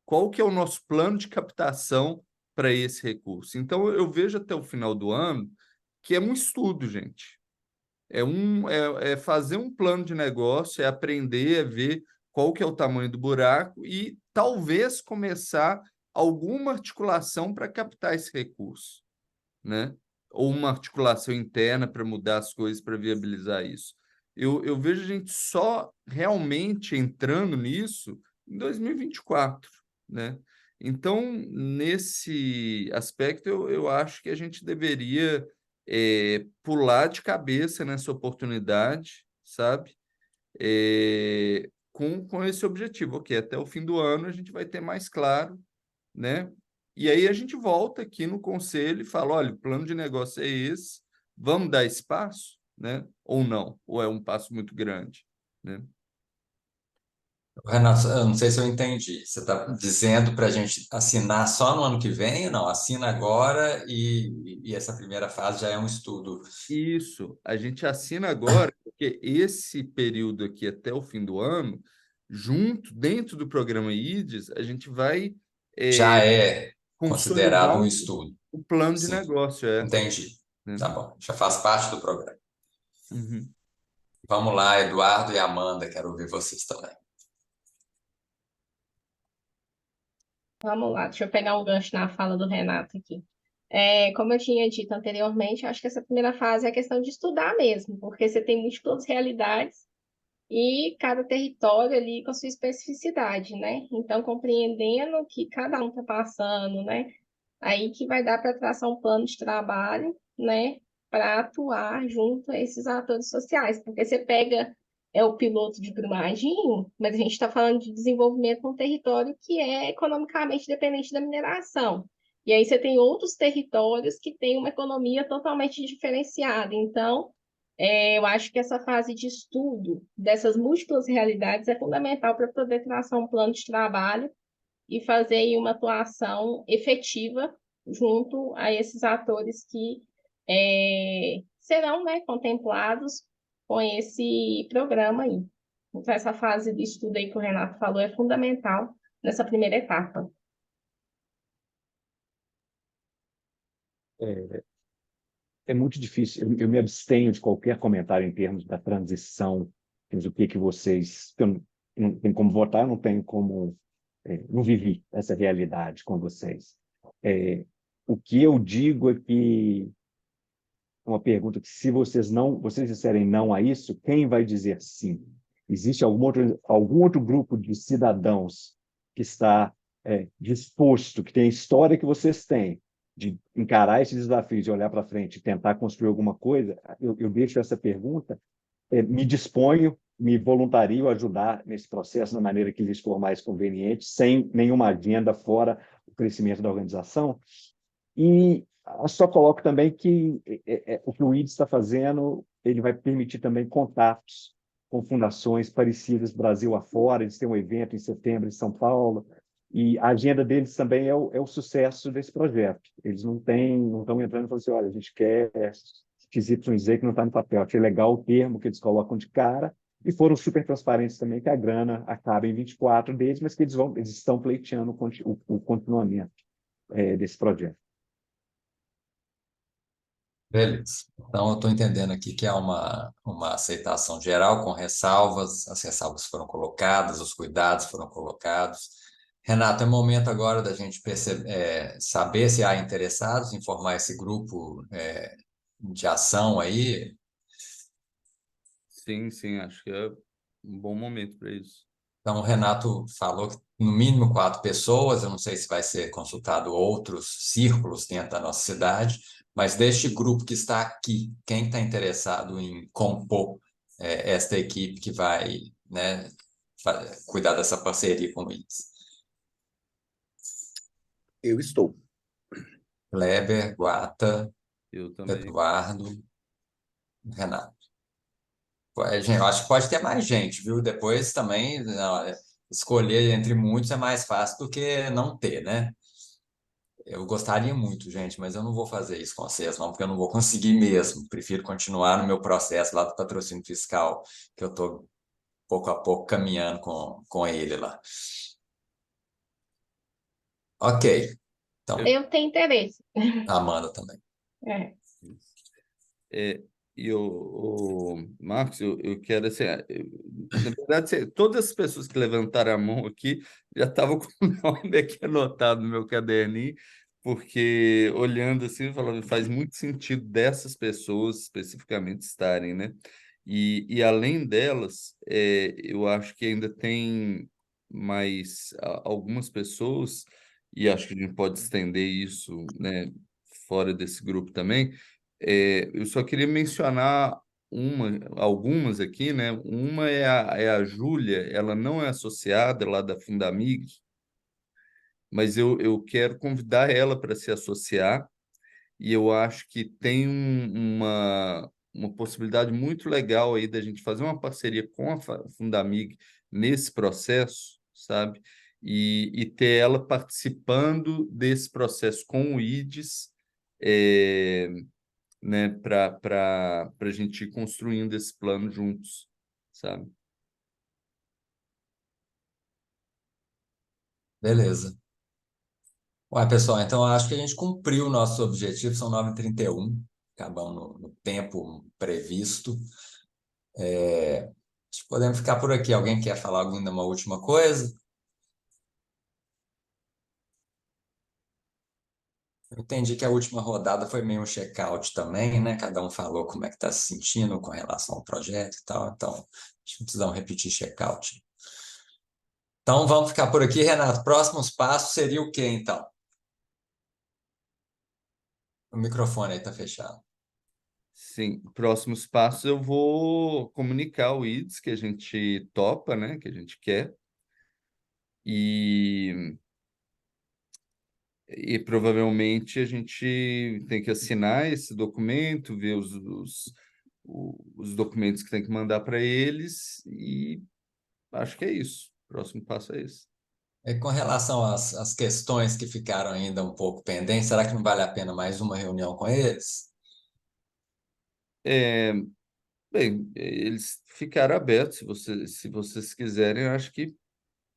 [SPEAKER 2] Qual que é o nosso plano de captação para esse recurso? Então, eu vejo até o final do ano que é um estudo, gente. É fazer um plano de negócio, é aprender, é ver qual que é o tamanho do buraco e talvez começar alguma articulação para captar esse recurso, né? Ou uma articulação interna para mudar as coisas, para viabilizar isso. Eu vejo a gente só realmente entrando nisso em 2024, né? Então, nesse aspecto, eu acho que a gente deveria pular de cabeça nessa oportunidade, sabe? Com esse objetivo, ok, até o fim do ano a gente vai ter mais claro, né? E aí a gente volta aqui no conselho e fala, olha, o plano de negócio é esse, vamos dar espaço, né? Ou não, ou é um passo muito grande, né?
[SPEAKER 1] Renato, eu não sei se eu entendi. Você está dizendo para a gente assinar só no ano que vem? Não, assina agora e essa primeira fase já é um estudo.
[SPEAKER 2] Isso, a gente assina agora, porque esse período aqui até o fim do ano, dentro do programa IDES, a gente vai
[SPEAKER 1] Já é
[SPEAKER 2] consolidar
[SPEAKER 1] considerado um estudo.
[SPEAKER 2] o plano de
[SPEAKER 1] Sim,
[SPEAKER 2] negócio,
[SPEAKER 1] entendi.
[SPEAKER 2] né?
[SPEAKER 1] Tá bom, já faz parte do programa.
[SPEAKER 2] Uhum.
[SPEAKER 1] Vamos lá, Eduardo e Amanda, quero ouvir vocês também.
[SPEAKER 3] Vamos lá, deixa eu pegar um gancho na fala do Renato aqui. Como eu tinha dito anteriormente, eu acho que essa primeira fase é a questão de estudar mesmo, porque você tem múltiplas realidades e cada território ali com a sua especificidade, né? Então, compreendendo que cada um está passando, né? Aí que vai dar para traçar um plano de trabalho, né? Para atuar junto a esses atores sociais, porque você pega o piloto de Brumadinho, mas a gente está falando de desenvolvimento num território que é economicamente dependente da mineração. E aí você tem outros territórios que têm uma economia totalmente diferenciada. Então, eu acho que essa fase de estudo dessas múltiplas realidades é fundamental para poder traçar um plano de trabalho e fazer aí uma atuação efetiva junto a esses atores que serão, né, contemplados com esse programa aí. Então, essa fase de estudo aí que o Renato falou é fundamental nessa primeira etapa.
[SPEAKER 7] é muito difícil. Eu me abstenho de qualquer comentário em termos da transição, o que vocês... Eu não tenho como votar, não tenho como... não vivi essa realidade com vocês. O que eu digo é que uma pergunta que se vocês disserem não a isso, quem vai dizer sim? Existe algum outro grupo de cidadãos que está disposto, que tem a história que vocês têm, de encarar esses desafios, de olhar para frente e tentar construir alguma coisa? Eu deixo essa pergunta, me disponho, me voluntario a ajudar nesse processo da maneira que lhes for mais conveniente, sem nenhuma agenda fora o crescimento da organização. E só coloco também que o que o IDES está fazendo, ele vai permitir também contatos com fundações parecidas Brasil afora. Eles têm um evento em setembro em São Paulo, e a agenda deles também é o sucesso desse projeto. Eles não estão entrando e falando assim, olha, a gente quer XYZ que não está no papel. Achei legal o termo que eles colocam de cara, e foram super transparentes também que a grana acaba em 24 deles, mas que eles estão pleiteando o continuamento desse projeto.
[SPEAKER 1] Beleza. Então, eu estou entendendo aqui que há uma aceitação geral com ressalvas, as ressalvas foram colocadas, os cuidados foram colocados. Renato, é momento agora da gente saber se há interessados em formar esse grupo de ação aí.
[SPEAKER 2] Sim, sim, acho que é um bom momento para isso.
[SPEAKER 1] Então, o Renato falou que no mínimo 4 pessoas, eu não sei se vai ser consultado outros círculos dentro da nossa cidade, mas deste grupo que está aqui, quem está interessado em compor esta equipe que vai, né, cuidar dessa parceria com o IDES?
[SPEAKER 5] Eu estou.
[SPEAKER 1] Kleber, Guata,
[SPEAKER 2] Eu também.
[SPEAKER 1] Eduardo, Renato. Gente, eu acho que pode ter mais gente, viu? Depois também, não, escolher entre muitos é mais fácil do que não ter, né? Eu gostaria muito, gente, mas eu não vou fazer isso com vocês, não, porque eu não vou conseguir mesmo. Prefiro continuar no meu processo lá do patrocínio fiscal, que eu estou pouco a pouco caminhando com ele lá. Ok. Então,
[SPEAKER 3] Eu tenho interesse.
[SPEAKER 1] a Amanda também.
[SPEAKER 2] E Marcos, eu quero assim, na verdade, todas as pessoas que levantaram a mão aqui já estavam com o nome aqui anotado no meu caderninho, porque olhando assim, falando, faz muito sentido dessas pessoas especificamente estarem, né? E além delas, eu acho que ainda tem mais algumas pessoas, e acho que a gente pode estender isso, né, fora desse grupo também. Eu só queria mencionar algumas aqui, né? Uma é a Júlia, ela não é associada lá da Fundamig, mas eu quero convidar ela para se associar, e eu acho que tem uma possibilidade muito legal aí da gente fazer uma parceria com a Fundamig nesse processo, sabe? E ter ela participando desse processo com o IDES, né, para a gente ir construindo esse plano juntos, sabe?
[SPEAKER 1] Beleza. Ué, pessoal, então eu acho que a gente cumpriu o nosso objetivo, são 9h31, acabamos no tempo previsto. Acho que podemos ficar por aqui. Alguém quer falar ainda uma última coisa? Eu entendi que a última rodada foi meio um check-out também, né? Cada um falou como é que está se sentindo com relação ao projeto e tal. Então, acho que precisamos repetir check-out. Então, vamos ficar por aqui, Renato. Próximos passos seria o quê, então? O microfone aí está fechado.
[SPEAKER 2] Sim, próximos passos eu vou comunicar ao IDES que a gente topa, né, que a gente quer, e provavelmente a gente tem que assinar esse documento, ver os documentos que tem que mandar para eles, e acho que é isso. O próximo passo é esse.
[SPEAKER 1] E com relação às questões que ficaram ainda um pouco pendentes, será que não vale a pena mais uma reunião com eles?
[SPEAKER 2] Bem, eles ficaram abertos, se vocês quiserem, eu acho que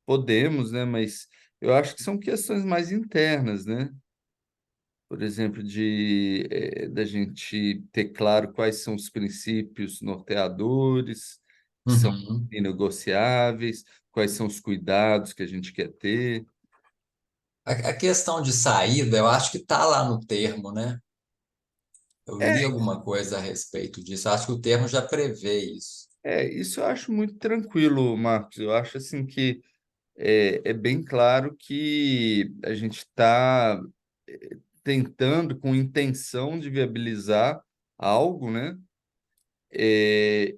[SPEAKER 2] podemos, né? Mas eu acho que são questões mais internas, né? por exemplo, da gente ter claro quais são os princípios norteadores, que são
[SPEAKER 1] Uhum.
[SPEAKER 2] inegociáveis, quais são os cuidados que a gente quer ter.
[SPEAKER 1] A questão de saída, eu acho que está lá no termo, né? Eu li
[SPEAKER 2] É,
[SPEAKER 1] alguma coisa a respeito disso. Eu acho que o termo já prevê isso.
[SPEAKER 2] isso eu acho muito tranquilo, Marcos. Eu acho assim que é bem claro que a gente está tentando, com intenção de viabilizar algo, né? É,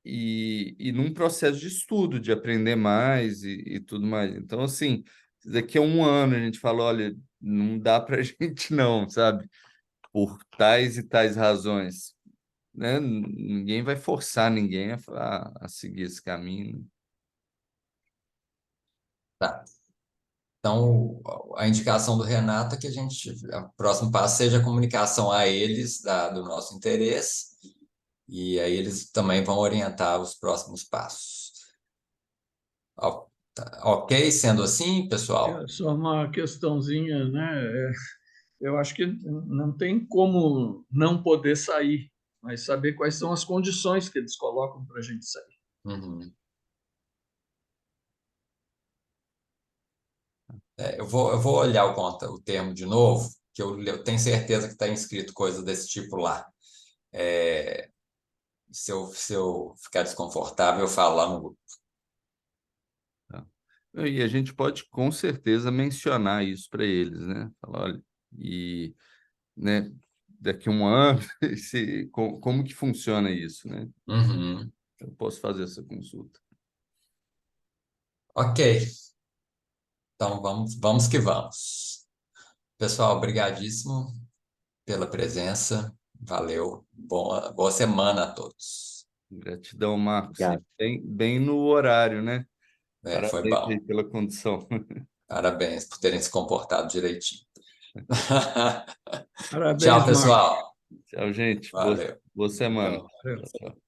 [SPEAKER 2] e num processo de estudo, de aprender mais e tudo mais. Então, assim, se daqui a um ano a gente fala, olha, não dá para a gente não, sabe? Por tais e tais razões, né? Ninguém vai forçar ninguém a seguir esse caminho.
[SPEAKER 1] Tá. Então, a indicação do Renato é que o próximo passo seja a comunicação a eles do nosso interesse, e aí eles também vão orientar os próximos passos. Ok, sendo assim, pessoal?
[SPEAKER 8] É só uma questãozinha, né? Eu acho que não tem como não poder sair, mas saber quais são as condições que eles colocam para a gente sair.
[SPEAKER 1] Uhum. Eu vou olhar o termo de novo, que eu tenho certeza que está escrito coisa desse tipo lá. É, se eu ficar desconfortável, eu falo lá no grupo.
[SPEAKER 2] Tá? E a gente pode com certeza mencionar isso para eles, né? Falar, olha, e, né, daqui a um ano, como que funciona isso, né?
[SPEAKER 1] Uhum.
[SPEAKER 2] Eu posso fazer essa consulta.
[SPEAKER 1] Ok, então vamos que vamos. Pessoal, obrigadíssimo pela presença. Valeu. Boa semana a todos.
[SPEAKER 2] Gratidão, Marcos. E
[SPEAKER 7] Obrigado.
[SPEAKER 2] bem no horário, né?
[SPEAKER 1] Foi
[SPEAKER 2] Parabéns aí
[SPEAKER 1] bom.
[SPEAKER 2] pela condição.
[SPEAKER 1] Parabéns por terem se comportado direitinho. Tchau,
[SPEAKER 8] Parabéns, Marcos.
[SPEAKER 1] pessoal.
[SPEAKER 2] Tchau, gente. Boa
[SPEAKER 1] Valeu.
[SPEAKER 2] semana.
[SPEAKER 8] Tchau.
[SPEAKER 2] Tchau, tchau.